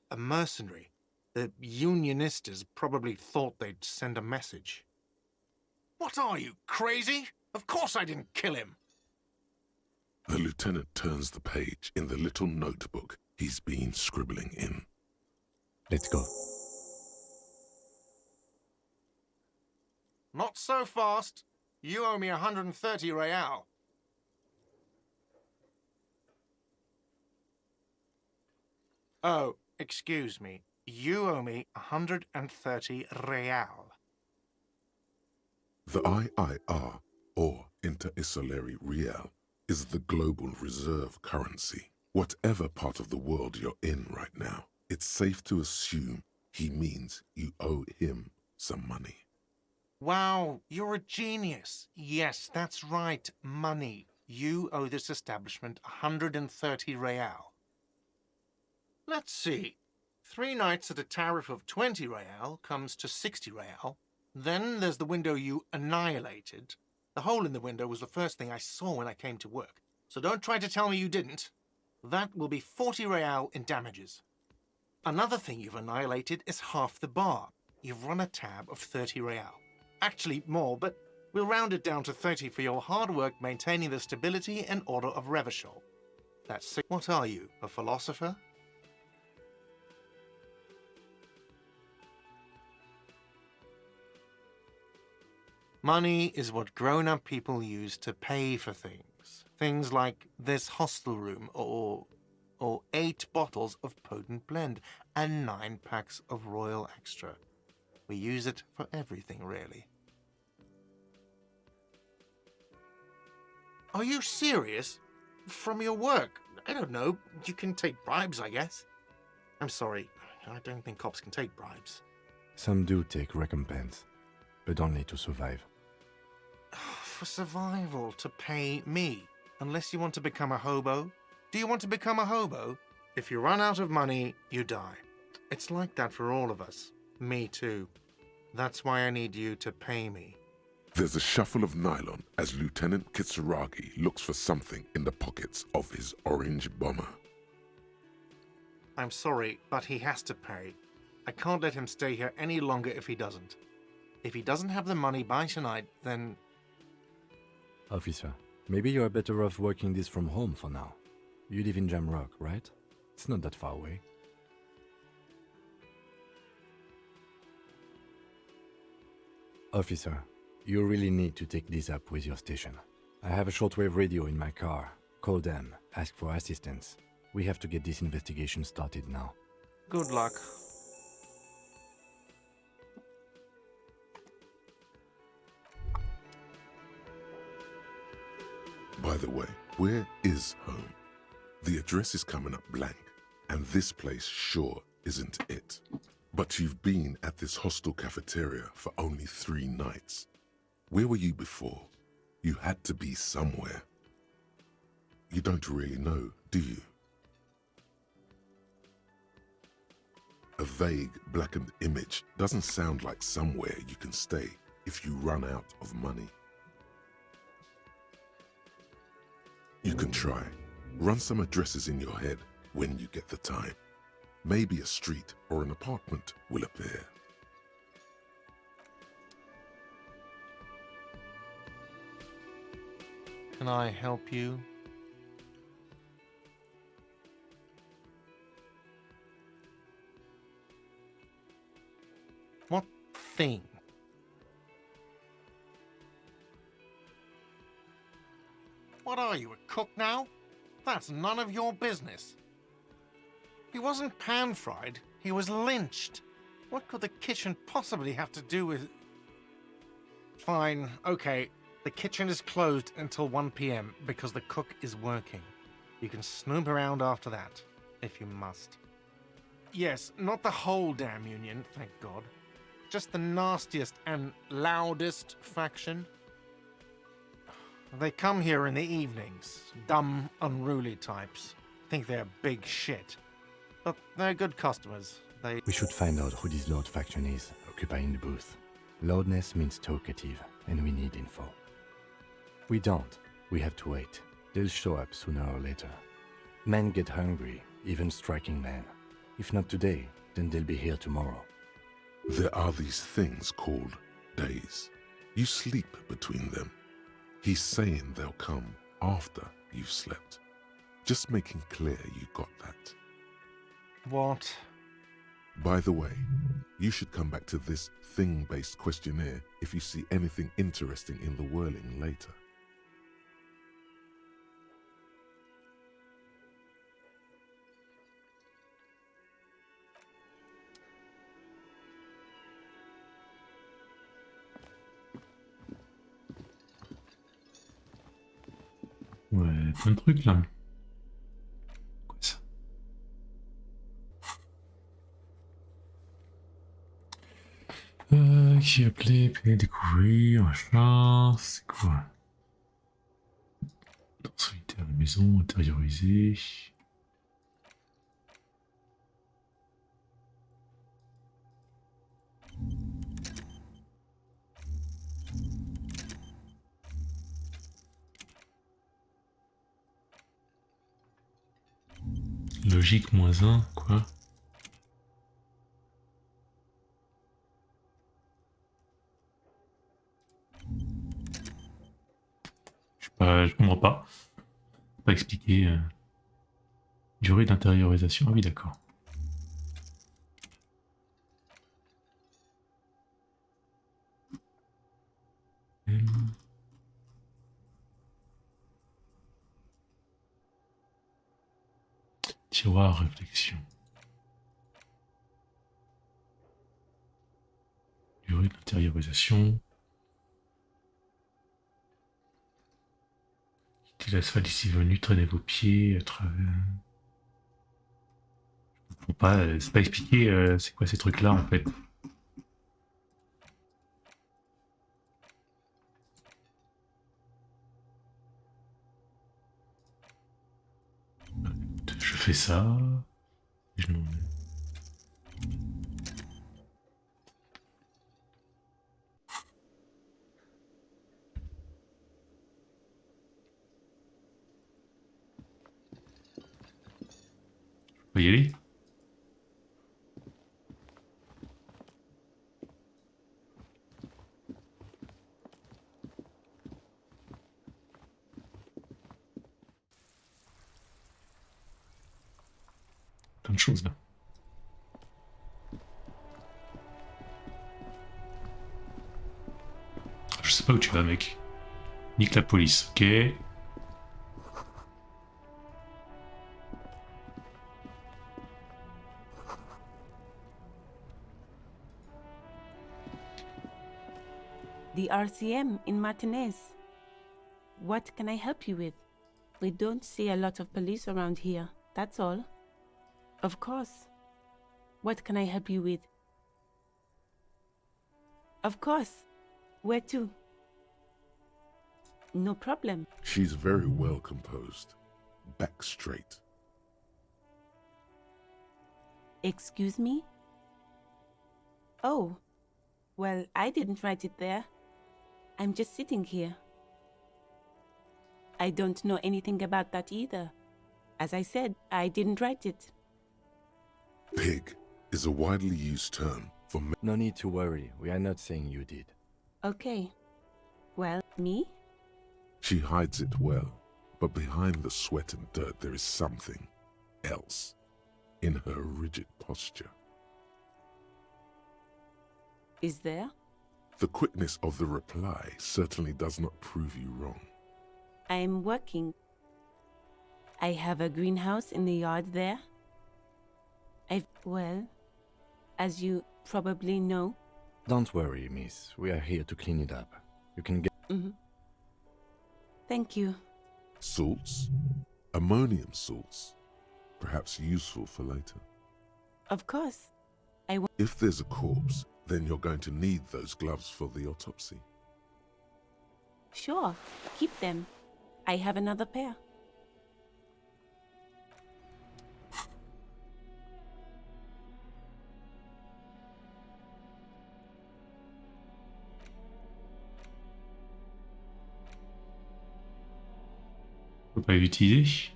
A mercenary. The unionistas probably thought they'd send a message. What are you, crazy? Of course I didn't kill him. The lieutenant turns the page in the little notebook he's been scribbling in. Let's go. Not so fast. You owe me 130 real. Oh, excuse me. You owe me 130 real. The IIR, or Inter-Isolary Real, is the global reserve currency. Whatever part of the world you're in right now, it's safe to assume he means you owe him some money. Wow, you're a genius. Yes, that's right, money. You owe this establishment 130 real. Let's see. 3 nights at a tariff of 20 real comes to 60 real. Then there's the window you annihilated. The hole in the window was the first thing I saw when I came to work. So don't try to tell me you didn't. That will be 40 real in damages. Another thing you've annihilated is half the bar. You've run a tab of 30 real. Actually more, but we'll round it down to 30 for your hard work maintaining the stability and order of Revachol. That's six. What are you, a philosopher? Money is what grown-up people use to pay for things. Things like this hostel room, or 8 bottles of potent blend, and 9 packs of Royal Extra. We use it for everything, really. Are you serious? From your work? I don't know. You can take bribes, I guess. I'm sorry. I don't think cops can take bribes. Some do take recompense, but only to survive. For survival, to pay me. Unless you want to become a hobo. Do you want to become a hobo? If you run out of money, you die. It's like that for all of us. Me too. That's why I need you to pay me. There's a shuffle of nylon as Lieutenant Kitsuragi looks for something in the pockets of his orange bomber. I'm sorry, but he has to pay. I can't let him stay here any longer if he doesn't. If he doesn't have the money by tonight, then... Officer, maybe you are better off working this from home for now. You live in Jamrock, right? It's not that far away. Officer, you really need to take this up with your station. I have a shortwave radio in my car. Call them, ask for assistance. We have to get this investigation started now. Good luck. By the way, where is home? The address is coming up blank, and this place sure isn't it. But you've been at this hostel cafeteria for only 3 nights. Where were you before? You had to be somewhere. You don't really know, do you? A vague, blackened image doesn't sound like somewhere you can stay if you run out of money. You can try. Run some addresses in your head when you get the time. Maybe a street or an apartment will appear. can I help you? What thing? What are you, a cook now? That's none of your business. He wasn't pan-fried, he was lynched. What could the kitchen possibly have to do with... Fine, okay. The kitchen is closed until 1 p.m. because the cook is working. You can snoop around after that, if you must. Yes, not the whole damn union, thank God. Just the nastiest and loudest faction. They come here in the evenings. Dumb, unruly types. Think they're big shit. But they're good customers. We should find out who this Lord faction is, occupying the booth. Loudness means talkative, and we need info. We don't. We have to wait. They'll show up sooner or later. Men get hungry, even striking men. If not today, then they'll be here tomorrow. There are these things called days. You sleep between them. He's saying they'll come after you've slept. Just making clear you got that. What? By the way, you should come back to this thing-based questionnaire if you see anything interesting in the whirling later. Ouais, plein de trucs là. Quoi ça? Qui appelé, puis découvrir, machin, c'est quoi? Dans solitaire à la maison, intériorisé. Logique -1, quoi? Je sais pas, je comprends pas. Pas expliqué. Durée d'intériorisation, ah oui d'accord. Tiroir réflexion. Durée d'intériorisation. Quittez l'asphalte ici venu, traînez vos pieds à travers. Je comprends pas, c'est pas expliqué c'est quoi ces trucs là en fait. Je fais ça. Je n'en... On va y aller. Plein de choses là. Je sais pas où tu vas mec. Nique la police, ok. The RCM in Martinez. What can I help you with? We don't see a lot of police around here, that's all. Of course. What can I help you with? Of course. Where to? No problem. She's very well composed. Back straight. Excuse me? Oh. Well, I didn't write it there. I'm just sitting here. I don't know anything about that either. As I said, I didn't write it. Pig is a widely used term for No need to worry, we are not saying you did. Okay. Well, me? She hides it well, but behind the sweat and dirt there is something else in her rigid posture. Is there? The quickness of the reply certainly does not prove you wrong. I am working. I have a greenhouse in the yard there. Well, as you probably know. Don't worry, miss. We are here to clean it up. You can get... Thank you. Salts? Ammonium salts. Perhaps useful for later. Of course. If there's a corpse, then you're going to need those gloves for the autopsy. Sure, keep them. I have another pair. Je peux pas les utiliser.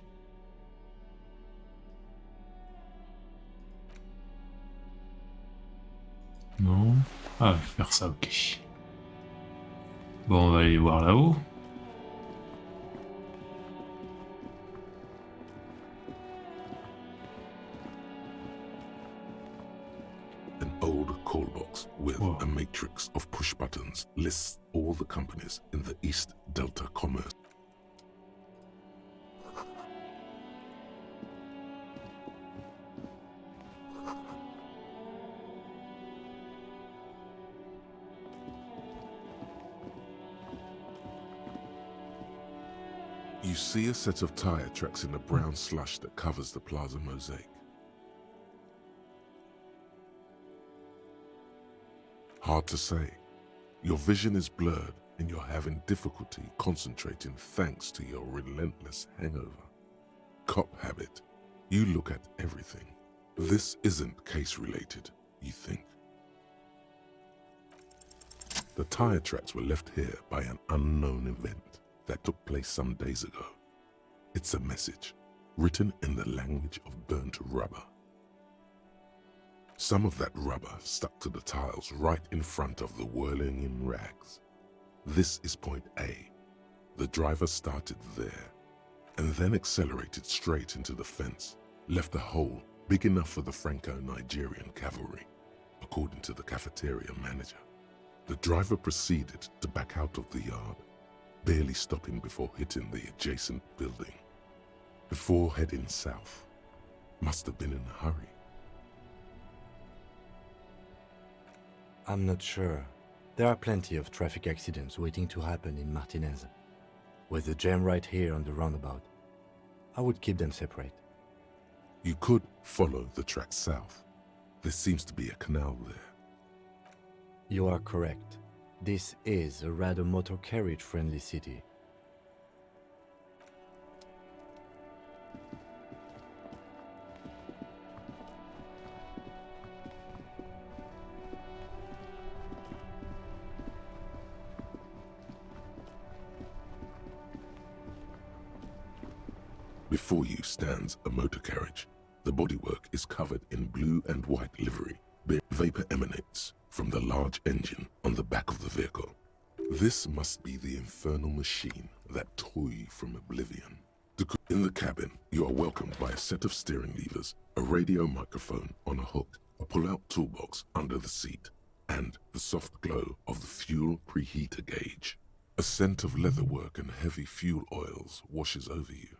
Non. Ah, je vais faire ça, ok. Bon, on va aller voir là-haut. An old call box with a matrix of push buttons lists all the companies in the East Delta Commerce. You see a set of tire tracks in the brown slush that covers the plaza mosaic. Hard to say. Your vision is blurred and you're having difficulty concentrating thanks to your relentless hangover. Cop habit. You look at everything. This isn't case related, you think. The tire tracks were left here by an unknown event that took place some days ago. It's a message, written in the language of burnt rubber. Some of that rubber stuck to the tiles right in front of the whirling in rags. This is point A. The driver started there, and then accelerated straight into the fence, left a hole big enough for the Franco-Nigerian cavalry, according to the cafeteria manager. The driver proceeded to back out of the yard, barely stopping before hitting the adjacent building. Before heading south. Must have been in a hurry. I'm not sure. There are plenty of traffic accidents waiting to happen in Martinez. With the jam right here on the roundabout, I would keep them separate. You could follow the track south. There seems to be a canal there. You are correct. This is a rather motor carriage-friendly city. Before you stands a motor carriage. The bodywork is covered in blue and white livery. Vapor emanates from the large engine on the back of the vehicle. This must be the infernal machine that tore you from oblivion. In the cabin, you are welcomed by a set of steering levers, a radio microphone on a hook, a pull-out toolbox under the seat, and the soft glow of the fuel preheater gauge. A scent of leatherwork and heavy fuel oils washes over you.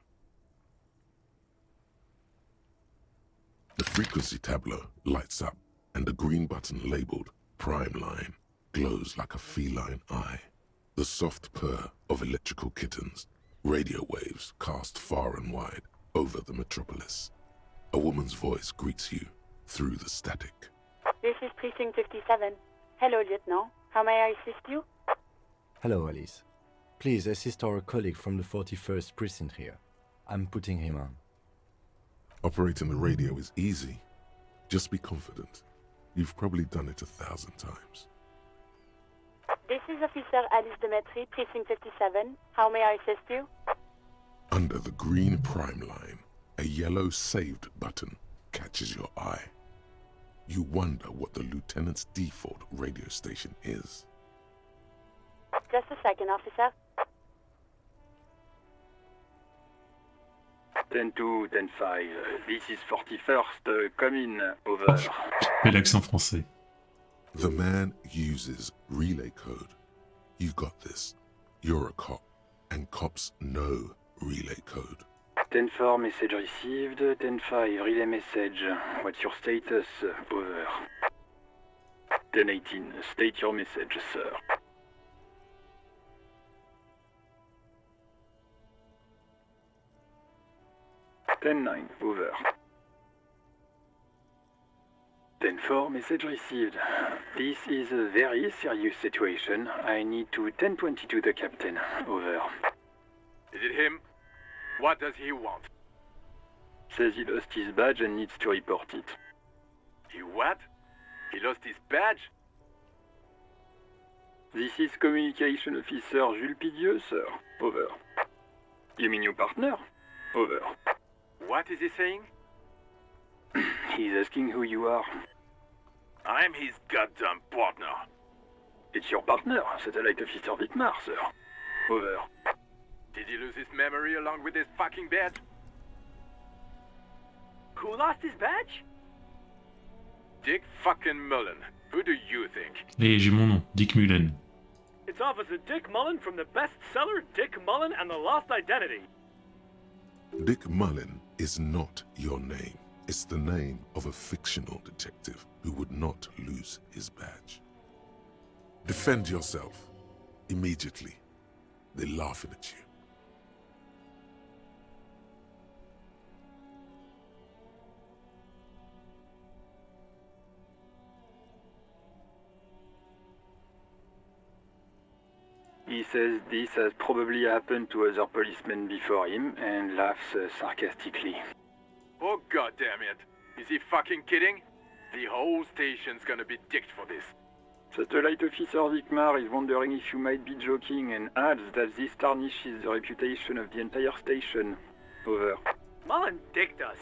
The frequency tableau lights up, and the green button labeled Prime Line glows like a feline eye. The soft purr of electrical kittens, radio waves cast far and wide over the metropolis. A woman's voice greets you through the static. This is Precinct 57. Hello, Lieutenant. How may I assist you? Hello, Alice. Please assist our colleague from the 41st Precinct here. I'm putting him on. Operating the radio is easy. Just be confident. You've probably done it 1,000 times. This is Officer Alice Demetri, Precinct 57. How may I assist you? Under the green Prime Line, a yellow saved button catches your eye. You wonder what the lieutenant's default radio station is. Just a second, officer. 10-2, 10-5. This is 41st. Come in. Over. Oh, fais l'accent français. The man uses relay code. You've got this. You're a cop, and cops know relay code. 10-4, message received. 10-5, relay message. What's your status? Over. 10-18, state your message, sir. 10-9, over. 10-4, message received. This is a very serious situation. I need to 10-22 the captain. Over. Is it him? What does he want? Says he lost his badge and needs to report it. He what? He lost his badge? This is Communication Officer Jules Pidieux, sir. Over. You mean your partner? Over. What is he saying? He's asking who you are. I'm his goddamn partner. It's your partner, Satellite Officer Vitmar, sir. Over. Did he lose his memory along with his fucking badge? Who lost his badge? Dick fucking Mullen. Who do you think? Et j'ai mon nom, Dick Mullen. It's Officer Dick Mullen from the bestseller Dick Mullen and the Lost Identity. Dick Mullen is not your name. It's the name of a fictional detective who would not lose his badge. Defend yourself. Immediately. They're laughing at you. He says this has probably happened to other policemen before him and laughs sarcastically. Oh goddamn it! Is he fucking kidding? The whole station's gonna be dicked for this. Satellite Officer Vikmar is wondering if you might be joking and adds that this tarnishes the reputation of the entire station. Over. Mullen dicked us.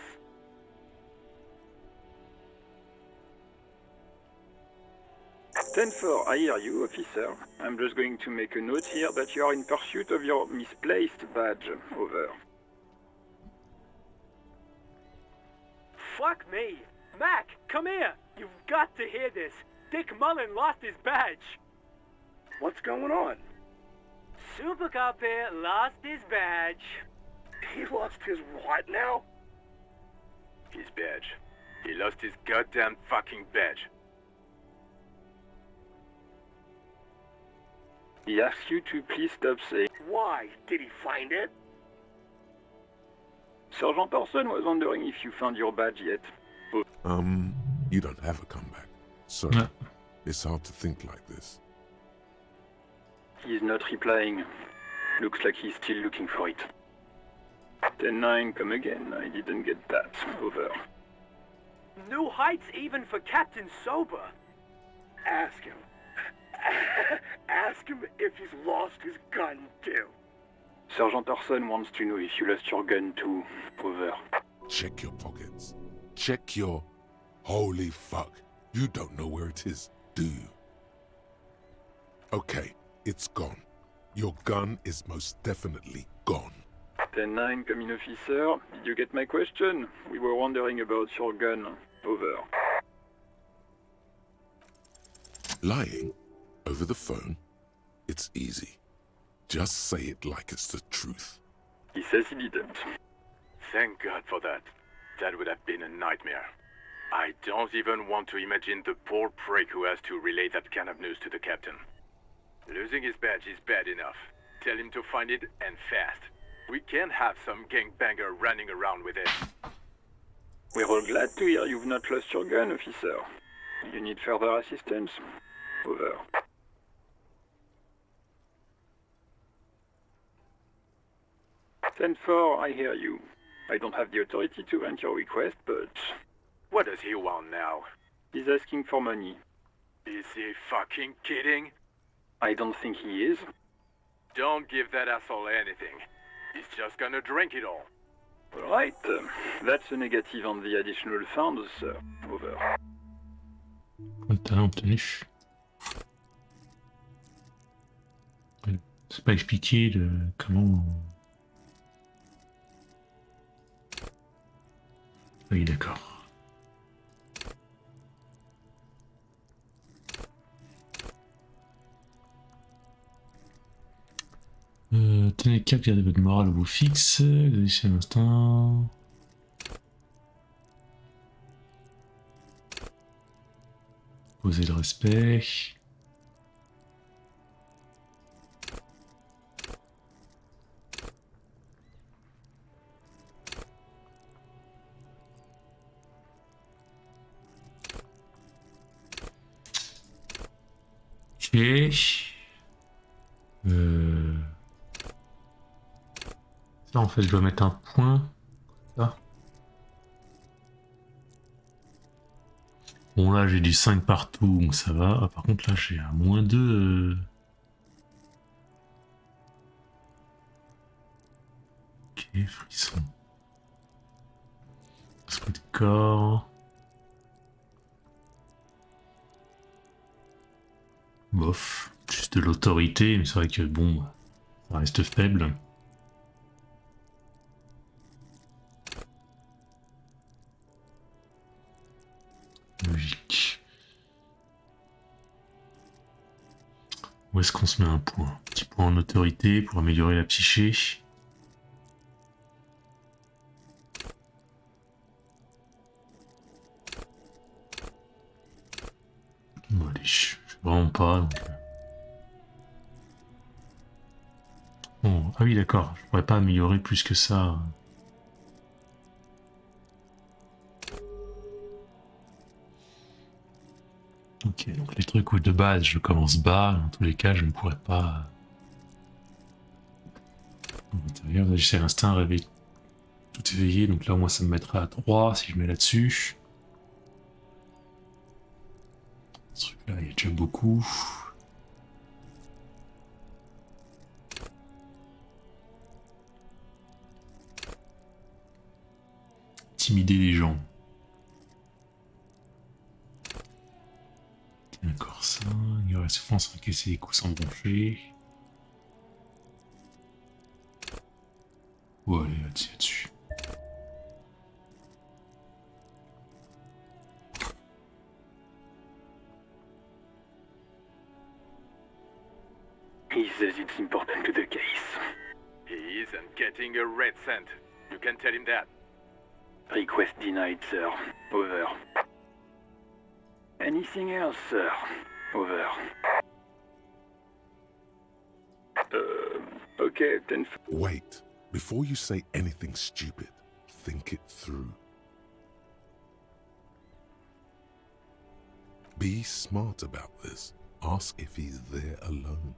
"10-4, I hear you, officer. I'm just going to make a note here that you are in pursuit of your misplaced badge. Over." Fuck me. Mac, come here. You've got to hear this. Dick Mullen lost his badge. What's going on? Super Cop here lost his badge. He lost his what now? His badge. He lost his goddamn fucking badge. He asks you to please stop saying. Why? Did he find it? Sergeant Person was wondering if you found your badge yet. You don't have a comeback. Sorry. No. It's hard to think like this. He's not replying. Looks like he's still looking for it. 10-9, come again. I didn't get that. Over. New heights even for Captain Sober. Ask him. Ask him if he's lost his gun too. Sergeant Orson wants to know if you lost your gun too. Over. Check your pockets. Check your... Holy fuck. You don't know where it is, do you? Okay, it's gone. Your gun is most definitely gone. 10-9, come in, officer. Did you get my question? We were wondering about your gun. Over. Lying over the phone? It's easy. Just say it like it's the truth. He says he didn't. Thank God for that. That would have been a nightmare. I don't even want to imagine the poor prick who has to relay that kind of news to the captain. Losing his badge is bad enough. Tell him to find it, and fast. We can't have some gangbanger running around with it. We're all glad to hear you've not lost your gun, officer. You need further assistance? Over. "10-4, I hear you. I don't have the authority to grant your request, but... What does he want now? He's asking for money. Is he fucking kidding? I don't think he is. Don't give that asshole anything. He's just gonna drink it all. Alright, that's a negative on the additional funds, sir. Over. Talent obtenu. C'est pas expliqué de comment... Oui, d'accord. Tenez cap, gardez votre morale au bout fixe. Chez l'instant. Posez le respect. Ok. Là, en fait, je dois mettre un point. Là. Bon, là, j'ai du 5 partout, donc ça va. Ah, par contre, là, j'ai un -2. Ok, frisson. Esprit de corps. Bof. Juste de l'autorité, mais c'est vrai que bon, ça reste faible. Logique. Où est-ce qu'on se met un point? Un petit point en autorité pour améliorer la psyché. Bon, allez, je sais vraiment pas. Donc... Bon, ah oui, d'accord. Je pourrais pas améliorer plus que ça. Ok, donc les trucs où de base je commence bas, dans tous les cas je ne pourrais pas. J'ai l'instinct réveiller tout éveillé, donc là au moins ça me mettra à 3 si je mets là-dessus. Ce truc là il y a déjà beaucoup. Intimider les gens. Encore ça, il y aurait souffrance encaisser les coups sans broncher. Oh allez, là-dessus. He says it's important to the case. He isn't getting a red cent. You can tell him that. Request denied, sir. Over. Anything else, sir? Over. Okay, then... Wait. Before you say anything stupid, think it through. Be smart about this. Ask if he's there alone.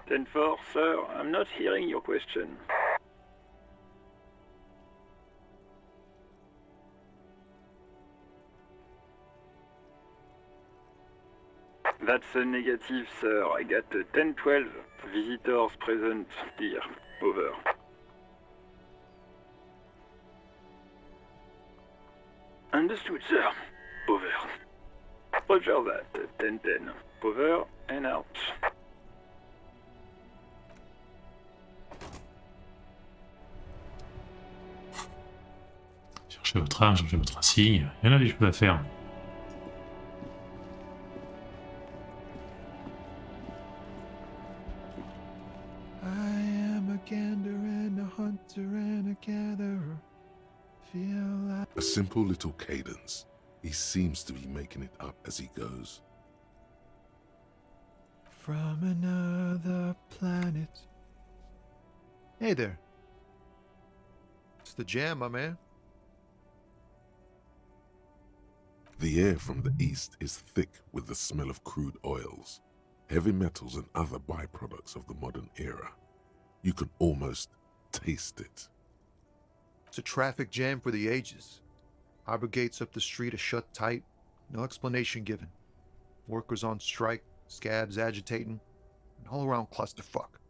10-4, sir. I'm not hearing your question. That's a negative, sir. I got a 10-12 visitors present here. Over. Understood, sir. Over. Roger that. 10-10. Over and out. Cherchez votre âge, cherchez votre insigne. Il y en a des choses à faire. A simple little cadence. He seems to be making it up as he goes. From another planet. Hey there. It's the jam, my man. The air from the east is thick with the smell of crude oils, heavy metals and other byproducts of the modern era. You can almost taste it. It's a traffic jam for the ages. Harbor gates up the street are shut tight, no explanation given. Workers on strike, scabs agitating, an all-around clusterfuck.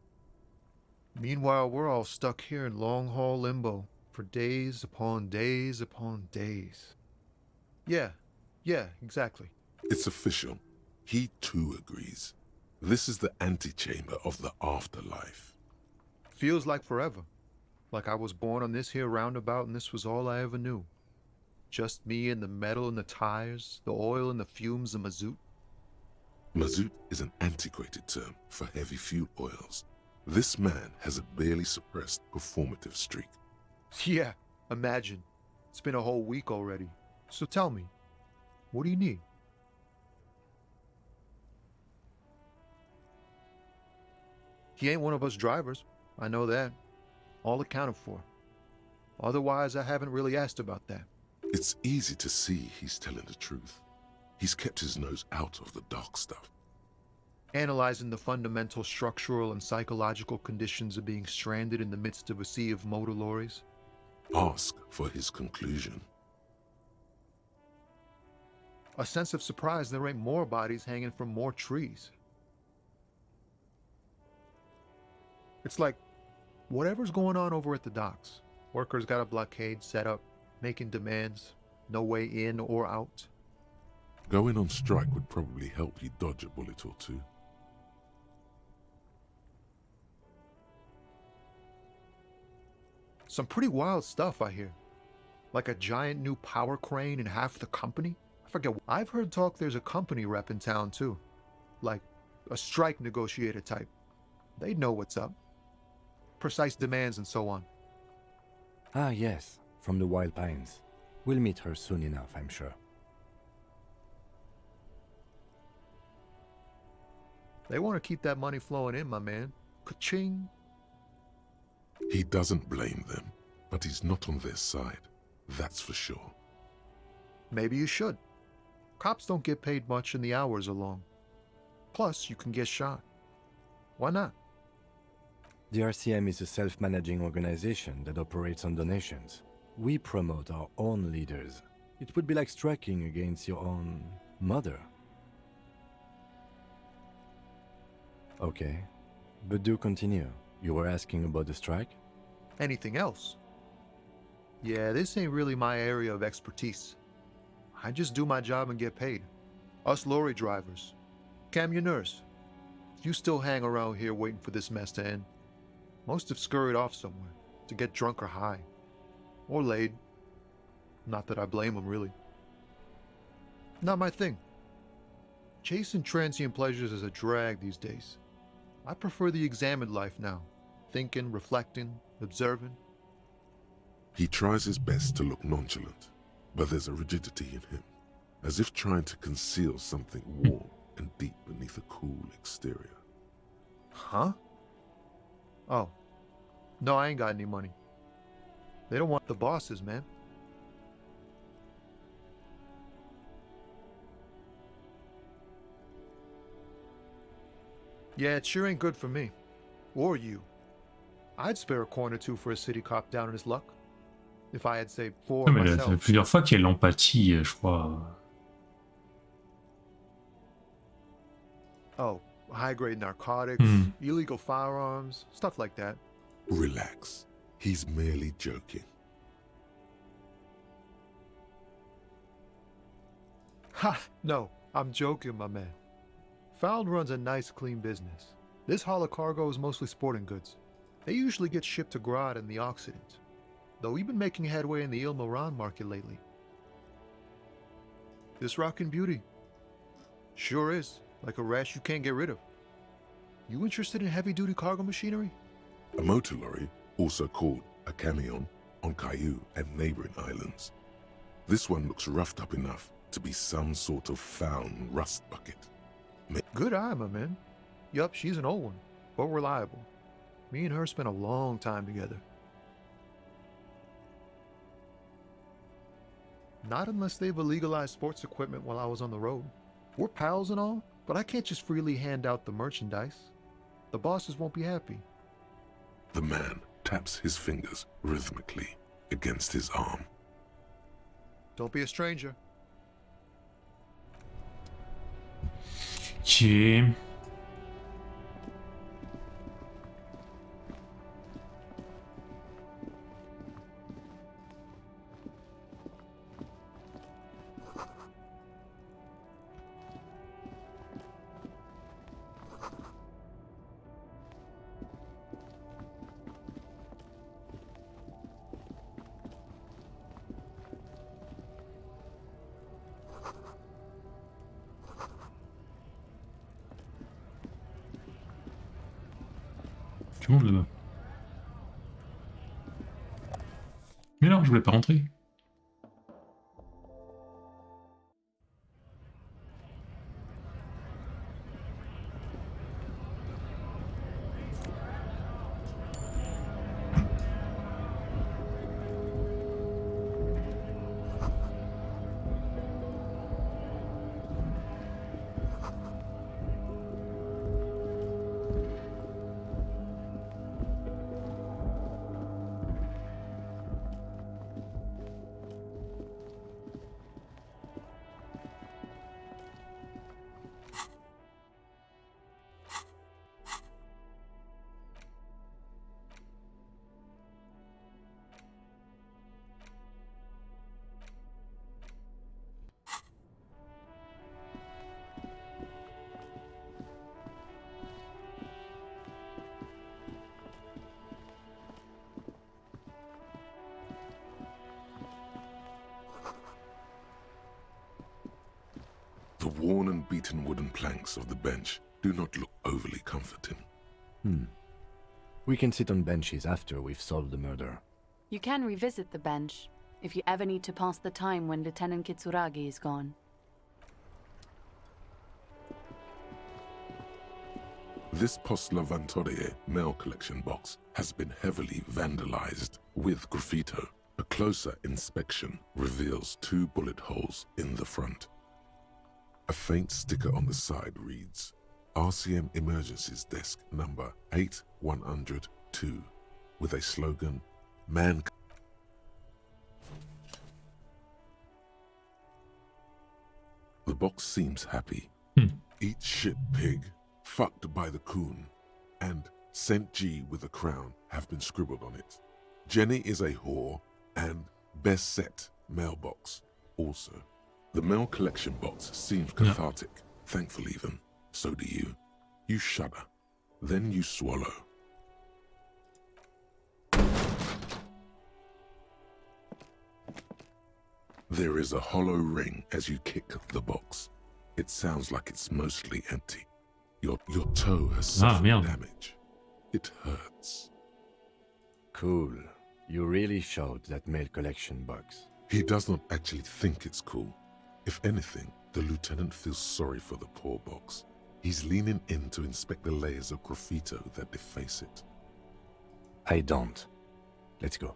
Meanwhile, we're all stuck here in long-haul limbo for days upon days upon days. Yeah, exactly. It's official. He too agrees. This is the antechamber of the afterlife. Feels like forever. Like I was born on this here roundabout and this was all I ever knew. Just me and the metal in the tires, the oil and the fumes of mazout. Mazout is an antiquated term for heavy fuel oils. This man has a barely suppressed performative streak. Yeah, imagine. It's been a whole week already. So tell me, what do you need? He ain't one of us drivers. I know that. All accounted for. Otherwise, I haven't really asked about that. It's easy to see he's telling the truth. He's kept his nose out of the dark stuff. Analyzing the fundamental structural and psychological conditions of being stranded in the midst of a sea of motor lorries. Ask for his conclusion. A sense of surprise there ain't more bodies hanging from more trees. It's like, whatever's going on over at the docks. Workers got a blockade set up, making demands, no way in or out. Going on strike would probably help you dodge a bullet or two. Some pretty wild stuff, I hear. Like a giant new power crane in half the company? I forget. I've heard talk there's a company rep in town too. Like a strike negotiator type. They'd know what's up. Precise demands and so on. Ah, yes, from the Wild Pines. We'll meet her soon enough, I'm sure. They want to keep that money flowing in, my man. Ka-ching. He doesn't blame them, but he's not on their side. That's for sure. Maybe you should. Cops don't get paid much and the hours are long. Plus, you can get shot. Why not? The RCM is a self-managing organization that operates on donations. We promote our own leaders. It would be like striking against your own mother. Okay, but do continue. You were asking about the strike? Anything else? Yeah, this ain't really my area of expertise. I just do my job and get paid. Us lorry drivers. Camionneurs. You still hang around here waiting for this mess to end. Most have scurried off somewhere to get drunk or high. Or laid. Not that I blame them, really. Not my thing. Chasing transient pleasures is a drag these days. I prefer the examined life now. Thinking, reflecting, observing. He tries his best to look nonchalant, but there's a rigidity in him, as if trying to conceal something warm and deep beneath a cool exterior. Huh? Oh. No, I ain't got any money. They don't want the bosses, man. Yeah, it sure ain't good for me. Or you. I'd spare a coin or two for a city cop down in his luck. If I had saved four Non, mais là, ça fait myself. plusieurs fois qu'il y a l'empathie, je crois. Oh, high-grade narcotics, illegal firearms, stuff like that. Relax. He's merely joking. Ha! No, I'm joking, my man. Found runs a nice, clean business. This haul of cargo is mostly sporting goods. They usually get shipped to Grad and the Occident, though we've been making headway in the Il Moran market lately. This rockin' beauty. Sure is, like a rash you can't get rid of. You interested in heavy-duty cargo machinery? A motor lorry, also called a camion, on Caillou and neighboring islands. This one looks roughed up enough to be some sort of found rust bucket. Good eye, my man. Yup, she's an old one, but reliable. Me and her spent a long time together. Not unless they've illegalized sports equipment while I was on the road. We're pals and all, but I can't just freely hand out the merchandise. The bosses won't be happy. The man taps his fingers rhythmically against his arm. Don't be a stranger. Ok. du monde là-bas. Mais non, je voulais pas rentrer. The worn and beaten wooden planks of the bench do not look overly comforting. We can sit on benches after we've solved the murder. You can revisit the bench if you ever need to pass the time when Lieutenant Kitsuragi is gone. This Post Lavantorie mail collection box has been heavily vandalized with graffito. A closer inspection reveals 2 bullet holes in the front. A faint sticker on the side reads, RCM Emergencies Desk number 8102, with a slogan, Man. The box seems happy. Eat shit pig, fucked by the coon, and St. G with a crown have been scribbled on it. Jenny is a whore, and best set mailbox also. The mail collection box seems cathartic, thankful even. So do you. You shudder. Then you swallow. There is a hollow ring as you kick the box. It sounds like it's mostly empty. Your toe has suffered damage. It hurts. Cool. You really showed that mail collection box. He does not actually think it's cool. If anything, the lieutenant feels sorry for the poor box. He's leaning in to inspect the layers of graffito that deface it. I don't. Let's go.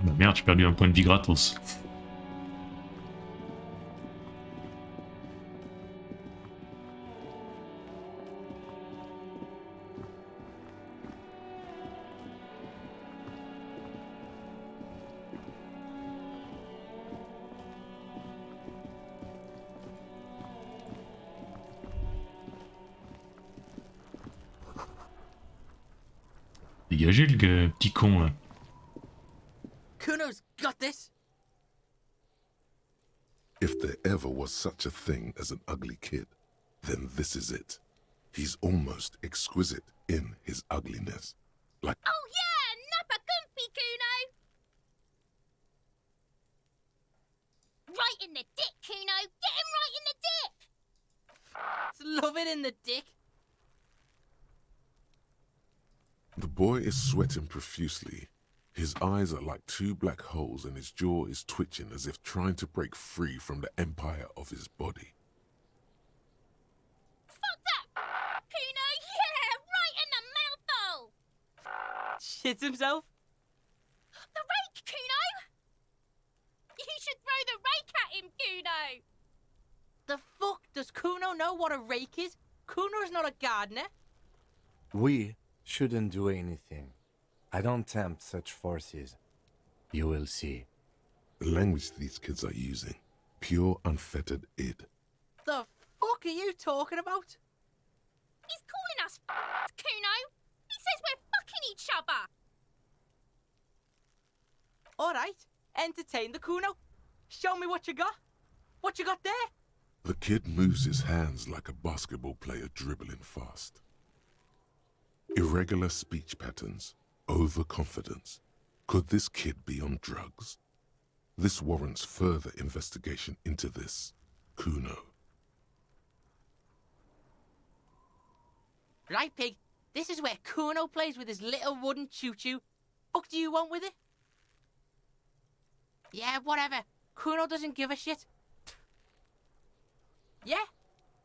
Bah merde, j'ai perdu un point de vie gratos. Dégagez le petit con là. Kuno's got this. If there ever was such a thing as an ugly kid, then this is it. He's almost exquisite in his ugliness. Like, oh yeah, nappa comfy, Kuno! Right in the dick, Kuno! Get him right in the dick! Love it in the dick. the boy is sweating profusely. His eyes are like 2 black holes and his jaw is twitching as if trying to break free from the empire of his body. Fuck that! Kuno, yeah, right in the mouthful! Shits himself? The rake, Kuno! You should throw the rake at him, Kuno! The fuck? Does Kuno know what a rake is? Kuno's not a gardener. We shouldn't do anything. I don't tempt such forces. You will see. The language these kids are using. Pure, unfettered id. The fuck are you talking about? He's calling us Kuno! He says we're fucking each other! Alright, entertain the Kuno. Show me what you got. What you got there? The kid moves his hands like a basketball player dribbling fast. Irregular speech patterns. Overconfidence. Could this kid be on drugs? This warrants further investigation into this Kuno. Right, Pig? This is where Kuno plays with his little wooden choo-choo. Fuck do you want with it? Yeah, whatever. Kuno doesn't give a shit. Yeah?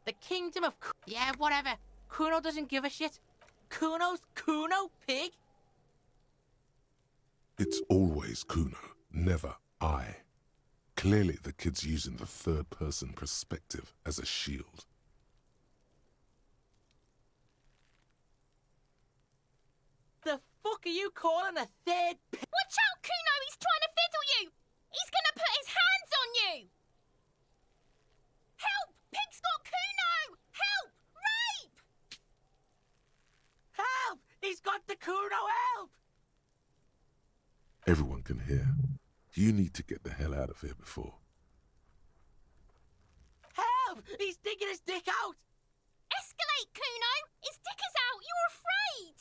The kingdom of yeah, whatever. Kuno doesn't give a shit. Kuno's Kuno, Pig? It's always Kuno, never I. Clearly the kid's using the third-person perspective as a shield. The fuck are you calling a third Watch out, Kuno! He's trying to fiddle you! He's gonna put his hands on you! Help! Pig's got Kuno! Help! Rape! Help! He's got the Kuno, help! Everyone can hear. You need to get the hell out of here before. Help! He's digging his dick out! Escalate, Kuno! His dick is out! You're afraid!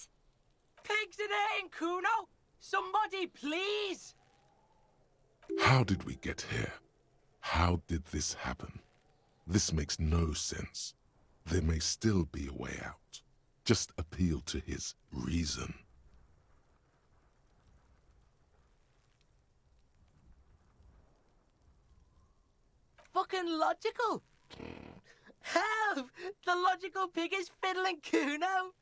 Pig's in here, Kuno! Somebody, please! How did we get here? How did this happen? This makes no sense. There may still be a way out. Just appeal to his reason. Fucking logical! Help! The logical pig is fiddling Kuno!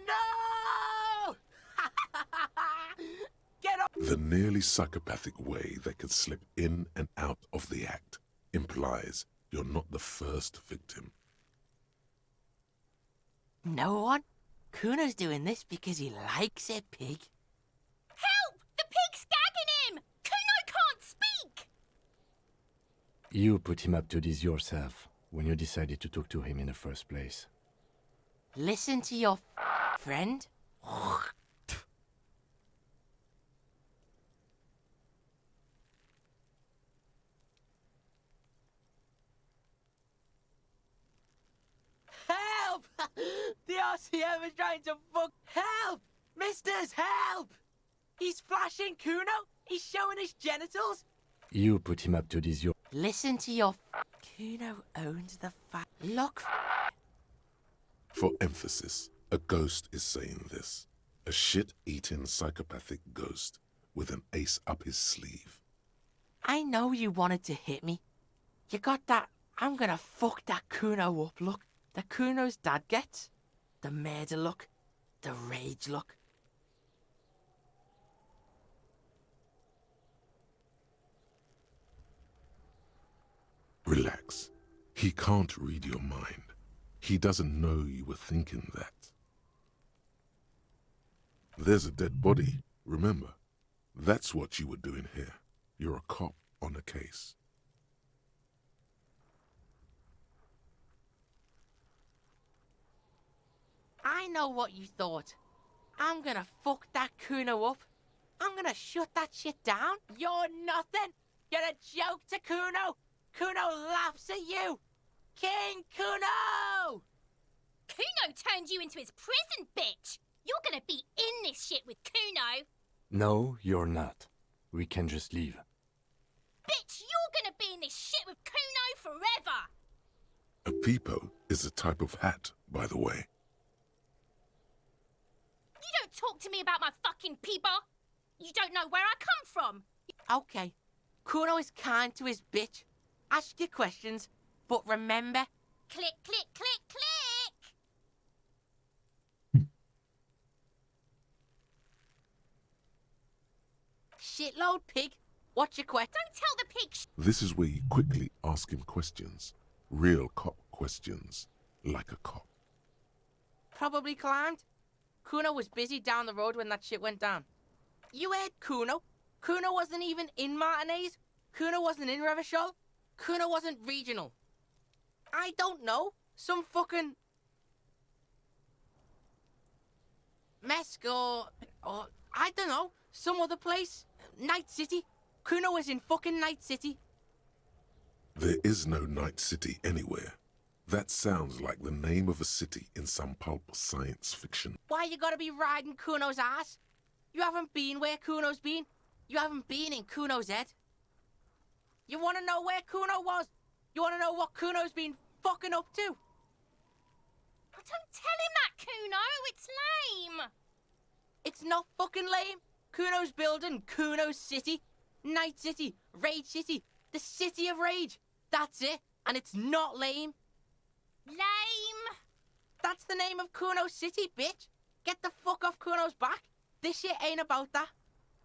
No! Get up! The nearly psychopathic way they could slip in and out of the act implies you're not the first victim. No one? Kuno's doing this because he likes it, Pig. Help! The pig's gagging him! Kuno can't speak! You put him up to this yourself when you decided to talk to him in the first place. Listen to your friend. Help! The RCM is trying to fuck. Help! Misters, help! He's flashing Kuno. He's showing his genitals. You put him up to this your... Listen to your... Kuno owns the Look. For emphasis, a ghost is saying this. A shit-eating psychopathic ghost with an ace up his sleeve. I know you wanted to hit me. You got that I'm gonna fuck that Kuno up look. The Kuno's dad gets. The murder look. The rage look. Relax. He can't read your mind. He doesn't know you were thinking that. There's a dead body, remember? That's what you were doing here. You're a cop on a case. I know what you thought. I'm gonna fuck that Kuno up. I'm gonna shut that shit down. You're nothing. You're a joke to Kuno. Kuno laughs at you. King Kuno! Kuno turned you into his prison, bitch! You're gonna be in this shit with Kuno! No, you're not. We can just leave. Bitch, you're gonna be in this shit with Kuno forever! A peepo is a type of hat, by the way. You don't talk to me about my fucking people! You don't know where I come from! Okay. Kuno is kind to his bitch. Ask your questions, but remember... Click, click, click, click! Shitload pig. What's your question? Don't tell the pig This is where you quickly ask him questions. Real cop questions. Like a cop. Probably climbed. Kuno was busy down the road when that shit went down. You heard Kuno. Kuno wasn't even in Martinez. Kuno wasn't in Revachol. Kuno wasn't regional. I don't know. Some fucking... Mesk or I don't know. Some other place. Night City. Kuno was in fucking Night City. There is no Night City anywhere. That sounds like the name of a city in some pulp science fiction. Why you gotta be riding Kuno's ass? You haven't been where Kuno's been. You haven't been in Kuno's head. You wanna know where Kuno was? You wanna know what Kuno's been fucking up to? Don't tell him that, Kuno. It's lame. It's not fucking lame. Kuno's building Kuno's city. Night City. Rage City. The City of Rage. That's it. And it's not lame. Lame. That's the name of Kuno's city, bitch. Get the fuck off Kuno's back. This shit ain't about that.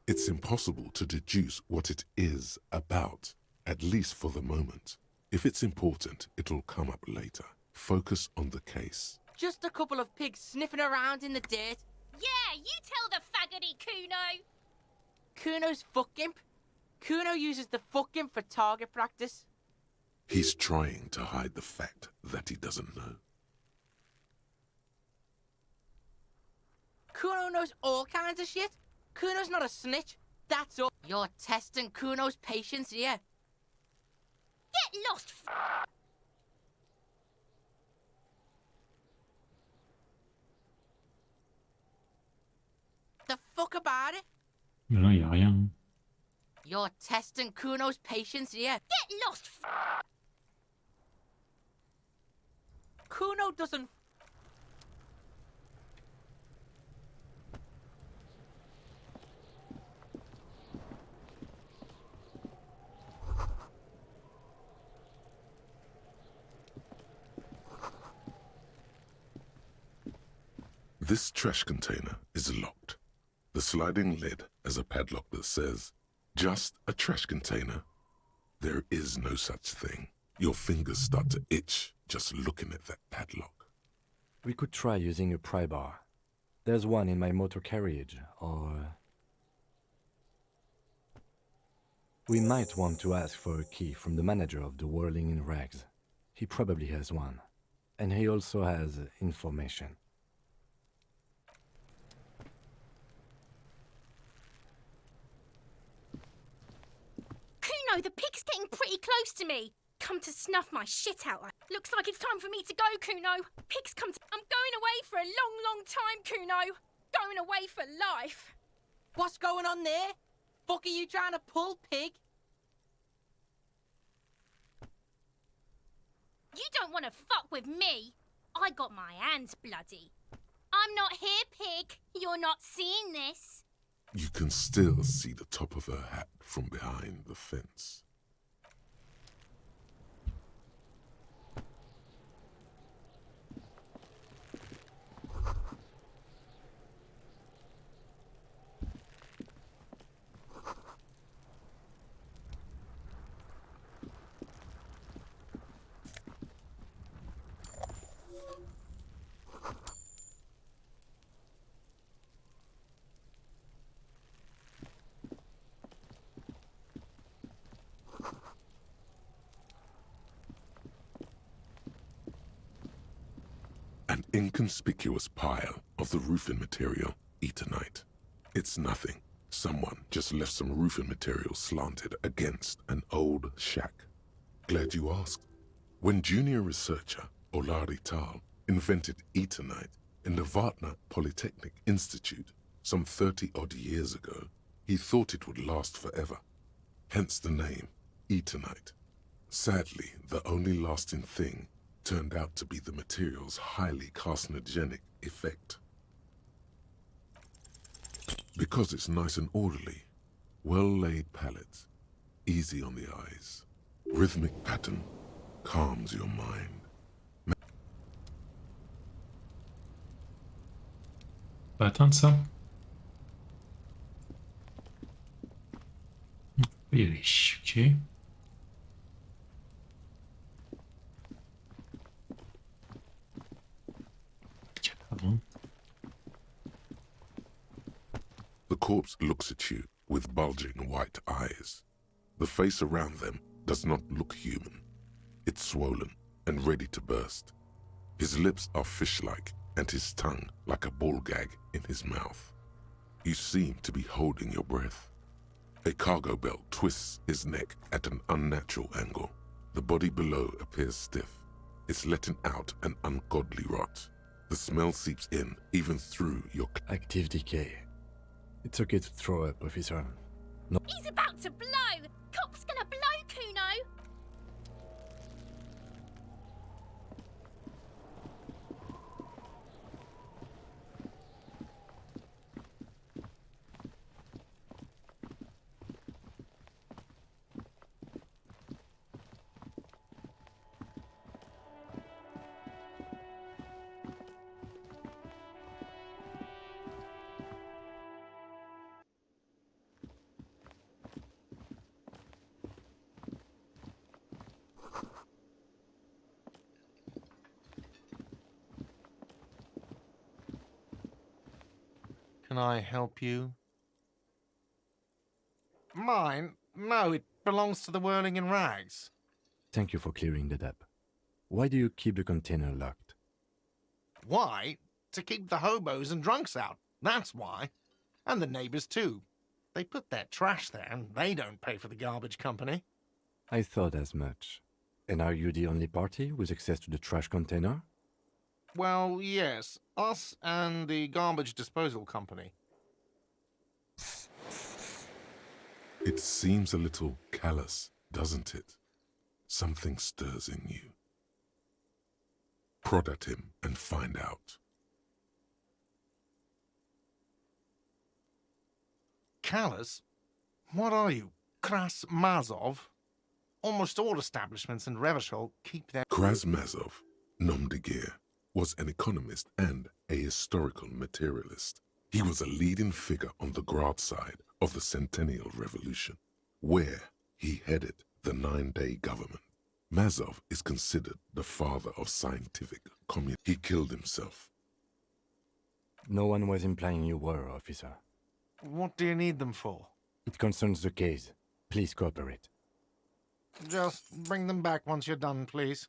It's impossible to deduce what it is about, at least for the moment. If it's important, it'll come up later. Focus on the case. Just a couple of pigs sniffing around in the dirt. Yeah, you tell the faggoty, Kuno. Kuno's fuck imp. Kuno uses the fuck imp for target practice. He's trying to hide the fact that he doesn't know. Kuno knows all kinds of shit. Kuno's not a snitch. That's all. You're testing Kuno's patience here. Get lost, The fuck about it? Mais là, y a rien. You're testing Kuno's patience here. Get lost, Kuno doesn't. This trash container is locked. The sliding lid has a padlock that says, "Just a trash container." There is no such thing. Your fingers start to itch just looking at that padlock. We could try using a pry bar. There's one in my motor carriage, or... We might want to ask for a key from the manager of the Whirling in Rags. He probably has one. And he also has information. Kuno, the pig's getting pretty close to me. Come to snuff my shit out. Looks like it's time for me to go, Kuno. Pig's come to... I'm going away for a long, long time, Kuno. Going away for life. What's going on there? Fuck are you trying to pull, pig? You don't want to fuck with me. I got my hands bloody. I'm not here, pig. You're not seeing this. You can still see the top of her hat from behind the fence. An inconspicuous pile of the roofing material, Eternite. It's nothing. Someone just left some roofing material slanted against an old shack. Glad you asked. When junior researcher Olari Tal invented Eternite in the Vartna Polytechnic Institute some 30-odd years ago, he thought it would last forever. Hence the name, Eternite. Sadly, the only lasting thing turned out to be the material's highly carcinogenic effect. Because it's nice and orderly, well-laid palettes, easy on the eyes, rhythmic pattern, calms your mind. Pas atteindre ça. Ok. The corpse looks at you with bulging white eyes. The face around them does not look human. It's swollen and ready to burst. His lips are fish-like and his tongue like a ball gag in his mouth. You seem to be holding your breath. A cargo belt twists his neck at an unnatural angle. The body below appears stiff. It's letting out an ungodly rot. The smell seeps in even through your... Active decay. It's okay to throw up, officer. No. He's about to blow. Cop's gonna blow, Kuno. Can I help you? Mine? No, it belongs to the Whirling in Rags. Thank you for clearing that up. Why do you keep the container locked? Why? To keep the hobos and drunks out. That's why. And the neighbors too. They put their trash there and they don't pay for the garbage company. I thought as much. And are you the only party with access to the trash container? Well, yes. Us and the garbage disposal company. It seems a little callous, doesn't it? Something stirs in you. Prod at him and find out. Callous? What are you? Kras Mazov? Almost all establishments in Revachol keep their... Krasmazov, nom de guerre, was an economist and a historical materialist. He was a leading figure on the Grad side of the Centennial Revolution, where he headed the 9-day government. Mazov is considered the father of scientific communism. He killed himself. No one was implying you were, officer. What do you need them for? It concerns the case. Please cooperate. Just bring them back once you're done, please.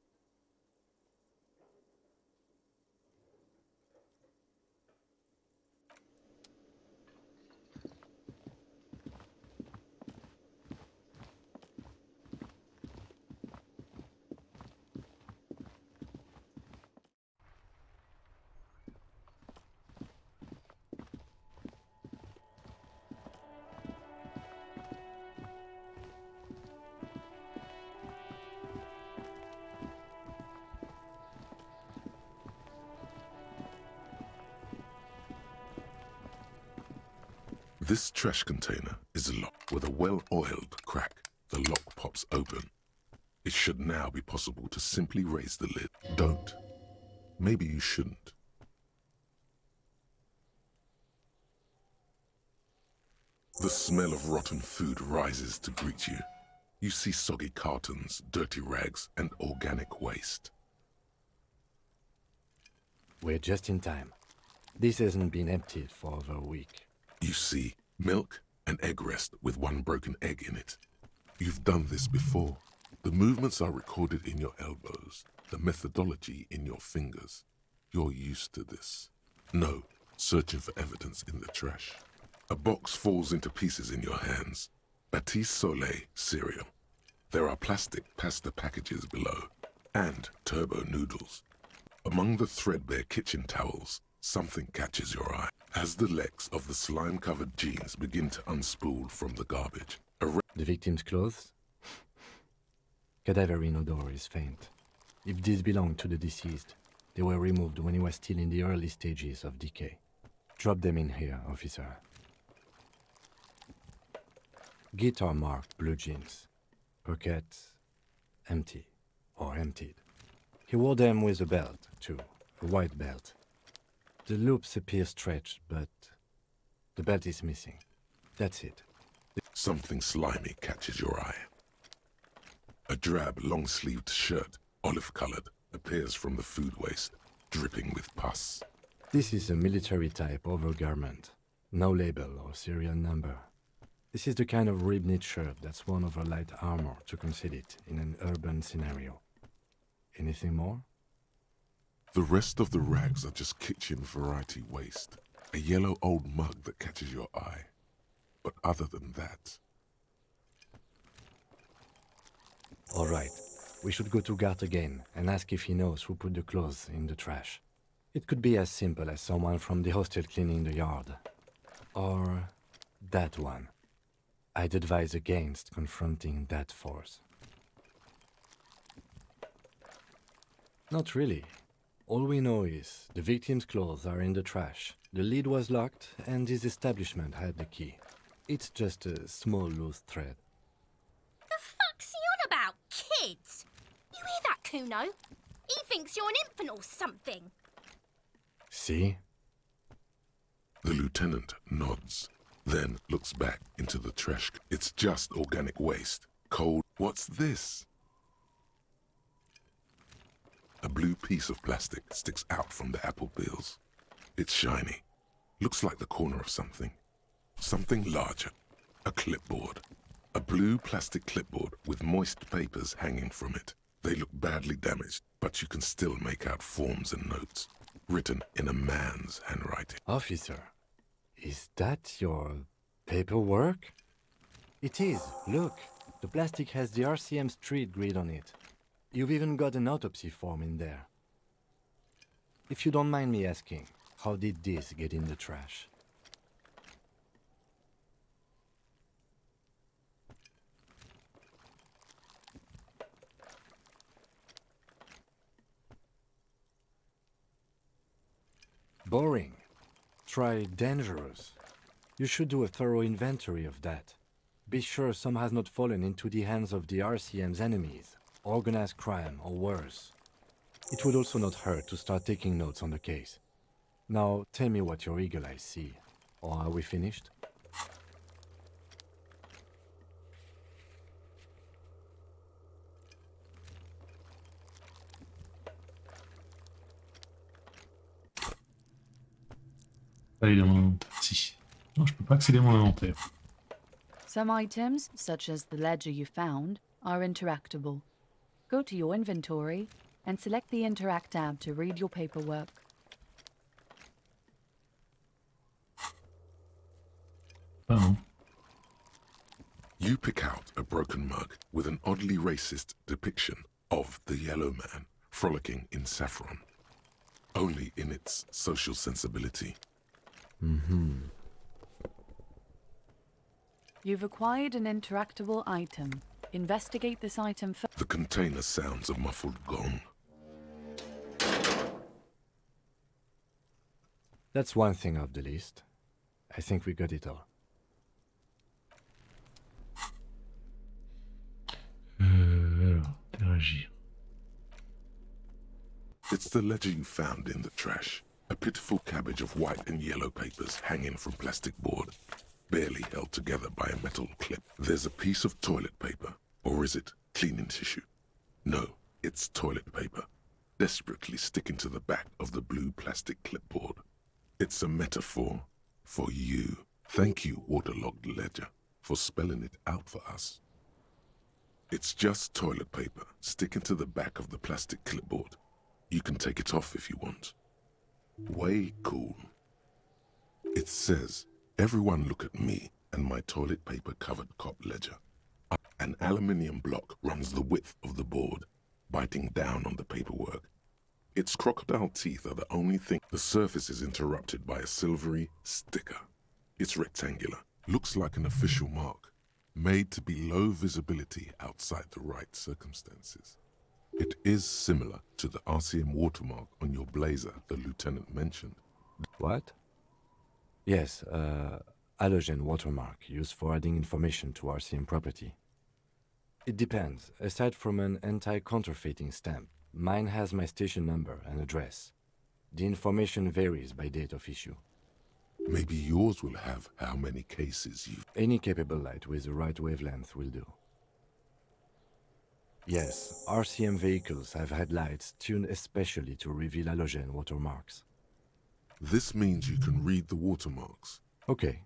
This trash container is locked with a well-oiled crack. The lock pops open. It should now be possible to simply raise the lid. Don't. Maybe you shouldn't. The smell of rotten food rises to greet you. You see soggy cartons, dirty rags, and organic waste. We're just in time. This hasn't been emptied for over a week. You see milk and egg rest with one broken egg in it. You've done this before. The movements are recorded in your elbows, the methodology in your fingers. You're used to this. No, searching for evidence in the trash. A box falls into pieces in your hands. Batiste Soleil cereal. There are plastic pasta packages below, and turbo noodles. Among the threadbare kitchen towels, something catches your eye. As the legs of the slime-covered jeans begin to unspool from the garbage, the victim's clothes? Cadaverine odor is faint. If these belong to the deceased, they were removed when he was still in the early stages of decay. Drop them in here, officer. Guitar-marked blue jeans. Pockets empty or emptied. He wore them with a belt, too, a white belt. The loops appear stretched, but the belt is missing. That's it. Something slimy catches your eye. A drab, long-sleeved shirt, olive-colored, appears from the food waste, dripping with pus. This is a military-type overgarment. No label or serial number. This is the kind of rib-knit shirt that's worn over light armor to conceal it in an urban scenario. Anything more? The rest of the rags are just kitchen variety waste. A yellow old mug that catches your eye. But other than that... All right. We should go to Gart again and ask if he knows who put the clothes in the trash. It could be as simple as someone from the hostel cleaning the yard. Or that one. I'd advise against confronting that force. Not really. All we know is the victim's clothes are in the trash, the lid was locked, and his establishment had the key. It's just a small loose thread. The fuck's he on about, kids? You hear that, Kuno? He thinks you're an infant or something. See? The lieutenant nods, then looks back into the trash. It's just organic waste. Cold. What's this? A blue piece of plastic sticks out from the apple peels. It's shiny. Looks like the corner of something. Something larger. A clipboard. A blue plastic clipboard with moist papers hanging from it. They look badly damaged, but you can still make out forms and notes, written in a man's handwriting. Officer, is that your paperwork? It is. Look, the plastic has the RCM street grid on it. You've even got an autopsy form in there. If you don't mind me asking, how did this get in the trash? Boring. Try dangerous. You should do a thorough inventory of that. Be sure some has not fallen into the hands of the RCM's enemies, organized crime or worse. It would also not hurt to start taking notes on the case. Now, tell me what your eagle eyes see. Or are we finished? Aller dans mon inventaire. Si. Non, je peux pas accéder à mon inventaire. Some items, such as the ledger you found, are interactable. Go to your inventory and select the Interact tab to read your paperwork. Oh. You pick out a broken mug with an oddly racist depiction of the yellow man frolicking in saffron, only in its social sensibility. You've acquired an interactable item. Investigate this item first. The container sounds a muffled gong. That's one thing off the list. I think we got it all. Alors, interagir. It's the ledger you found in the trash. A pitiful cabbage of white and yellow papers hanging from plastic board, barely held together by a metal clip. There's a piece of toilet paper, or is it cleaning tissue? No, it's toilet paper, desperately sticking to the back of the blue plastic clipboard. It's a metaphor for you. Thank you, waterlogged ledger, for spelling it out for us. It's just toilet paper sticking to the back of the plastic clipboard. You can take it off if you want. Way cool. It says, "Everyone look at me and my toilet paper covered cop ledger." An aluminium block runs the width of the board, biting down on the paperwork. Its crocodile teeth are the only thing. The surface is interrupted by a silvery sticker. It's rectangular, looks like an official mark, made to be low visibility outside the right circumstances. It is similar to the RCM watermark on your blazer the lieutenant mentioned. What? Yes, halogen watermark used for adding information to RCM property. It depends. Aside from an anti-counterfeiting stamp, mine has my station number and address. The information varies by date of issue. Maybe yours will have how many cases you've... Any capable light with the right wavelength will do. Yes, RCM vehicles have had lights tuned especially to reveal halogen watermarks. This means you can read the watermarks. Okay.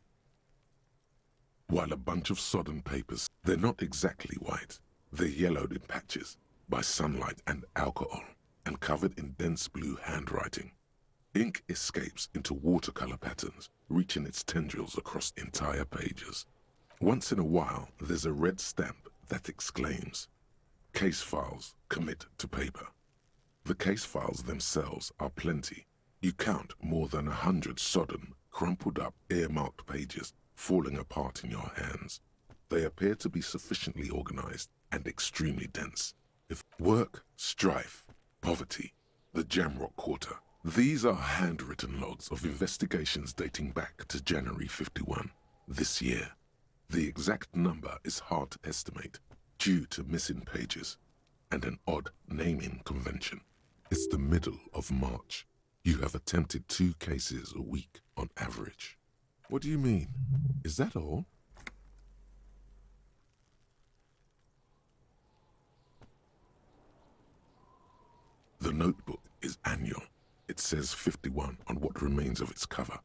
While a bunch of sodden papers, they're not exactly white. They're yellowed in patches by sunlight and alcohol, and covered in dense blue handwriting. Ink escapes into watercolor patterns, reaching its tendrils across entire pages. Once in a while, there's a red stamp that exclaims, "Case files commit to paper." The case files themselves are plenty. You count more than 100 sodden, crumpled up, earmarked pages falling apart in your hands. They appear to be sufficiently organized and extremely dense. If work, strife, poverty, the Jamrock Quarter, these are handwritten logs of investigations dating back to January 51, this year. The exact number is hard to estimate, due to missing pages and an odd naming convention. It's the middle of March. You have attempted 2 cases a week on average. What do you mean? Is that all? The notebook is annual. It says 51 on what remains of its cover.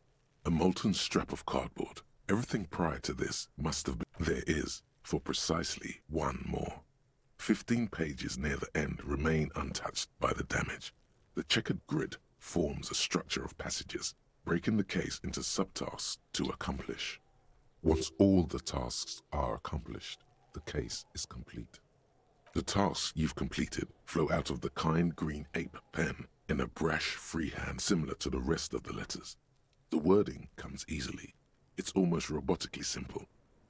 A molten strap of cardboard. Everything prior to this must have been. There is, for precisely one more. 15 pages near the end remain untouched by the damage. The checkered grid forms a structure of passages, breaking the case into subtasks to accomplish. Once all the tasks are accomplished, the case is complete. The tasks you've completed flow out of the kind green ape pen in a brash freehand similar to the rest of the letters. The wording comes easily. It's almost robotically simple,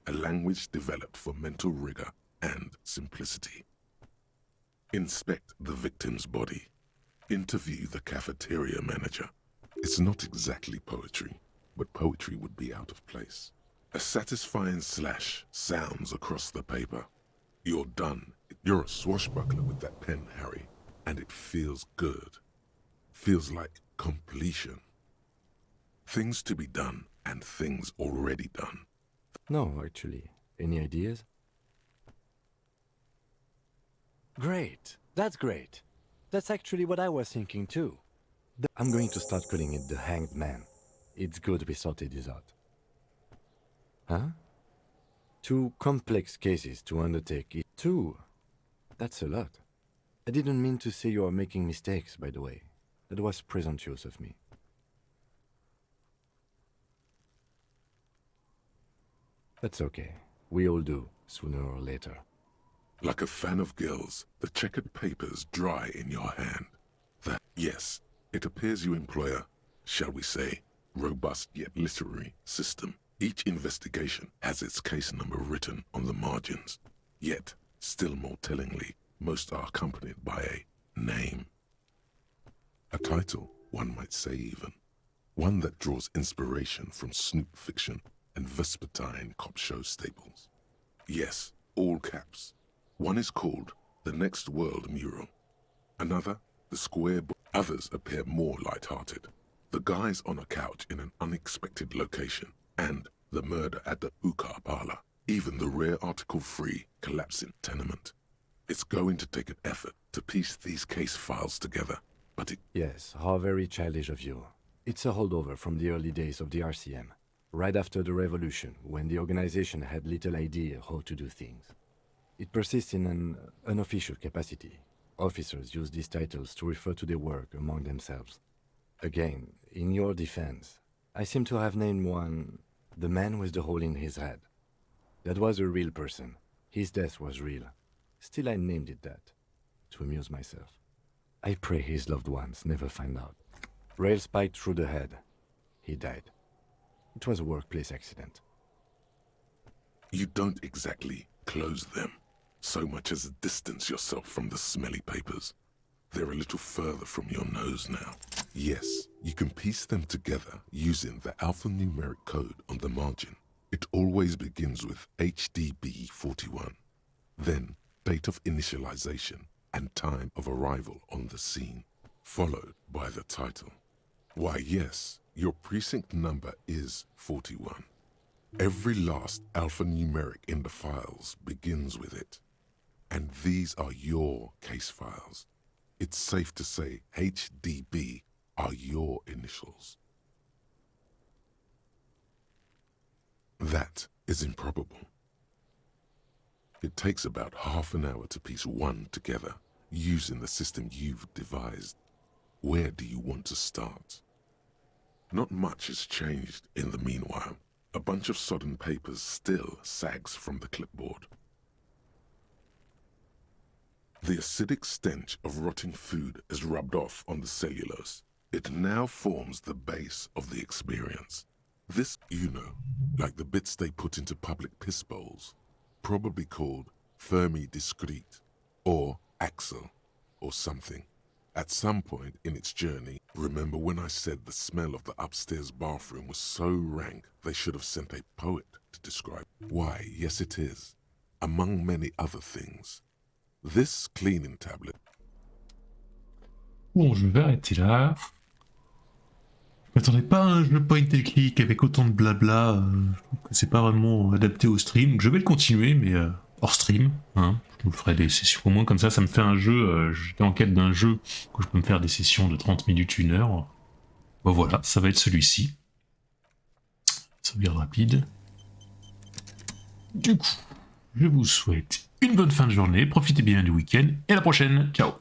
a language developed for mental rigor and simplicity. Inspect the victim's body. Interview the cafeteria manager. It's not exactly poetry, but poetry would be out of place. A satisfying slash sounds across the paper. You're done. You're a swashbuckler with that pen, Harry, and it feels good. Feels like completion. Things to be done and things already done. No, actually. Any ideas? Great. That's great. That's actually what I was thinking too. I'm going to start calling it the Hanged Man. It's good we sorted this out. Huh? 2 complex cases to undertake. 2? That's a lot. I didn't mean to say you are making mistakes, by the way. That was presumptuous of me. That's okay. We all do, sooner or later. Like a fan of gills, the checkered papers dry in your hand. That, yes, it appears you employ a, shall we say, robust yet literary system. Each investigation has its case number written on the margins. Yet, still more tellingly, most are accompanied by a name. A title, one might say even. One that draws inspiration from snoop fiction and vespertine cop show staples. Yes, all caps. One is called The Next World Mural. Another, The Square Book. Others appear more light-hearted. The guys on a couch in an unexpected location, and the murder at the hookah parlor. Even the rare article-free collapsing tenement. It's going to take an effort to piece these case files together, but it... Yes, how very childish of you. It's a holdover from the early days of the RCM. Right after the revolution, when the organization had little idea how to do things. It persists in an unofficial capacity. Officers use these titles to refer to their work among themselves. Again, in your defense, I seem to have named one the man with the hole in his head. That was a real person. His death was real. Still I named it that, to amuse myself. I pray his loved ones never find out. Rail spiked through the head. He died. It was a workplace accident. You don't exactly close them, so much as distance yourself from the smelly papers. They're a little further from your nose now. Yes, you can piece them together using the alphanumeric code on the margin. It always begins with HDB 41, then date of initialization and time of arrival on the scene, followed by the title. Why, yes, your precinct number is 41. Every last alphanumeric in the files begins with it. And these are your case files. It's safe to say HDB are your initials. That is improbable. It takes about half an hour to piece one together, using the system you've devised. Where do you want to start? Not much has changed in the meanwhile. A bunch of sodden papers still sags from the clipboard. The acidic stench of rotting food is rubbed off on the cellulose. It now forms the base of the experience. This, you know, like the bits they put into public piss bowls, probably called Fermi Discrete, or Axel, or something. At some point in its journey, remember when I said the smell of the upstairs bathroom was so rank they should have sent a poet to describe? Why, yes it is, among many other things. This cleaning tablet. Bon, je vais arrêter là. Je m'attendais pas à un jeu point and click avec autant de blabla. Je trouve que c'est pas vraiment adapté au stream. Donc je vais le continuer, mais hors stream. Hein. Je me ferai des sessions. Au moins comme ça me fait un jeu. J'étais en quête d'un jeu où je peux me faire des sessions de 30 minutes, 1 heure. Bon voilà, ça va être celui-ci. Sauvegarde rapide. Du coup, je vous souhaite une bonne fin de journée, profitez bien du week-end et à la prochaine. Ciao.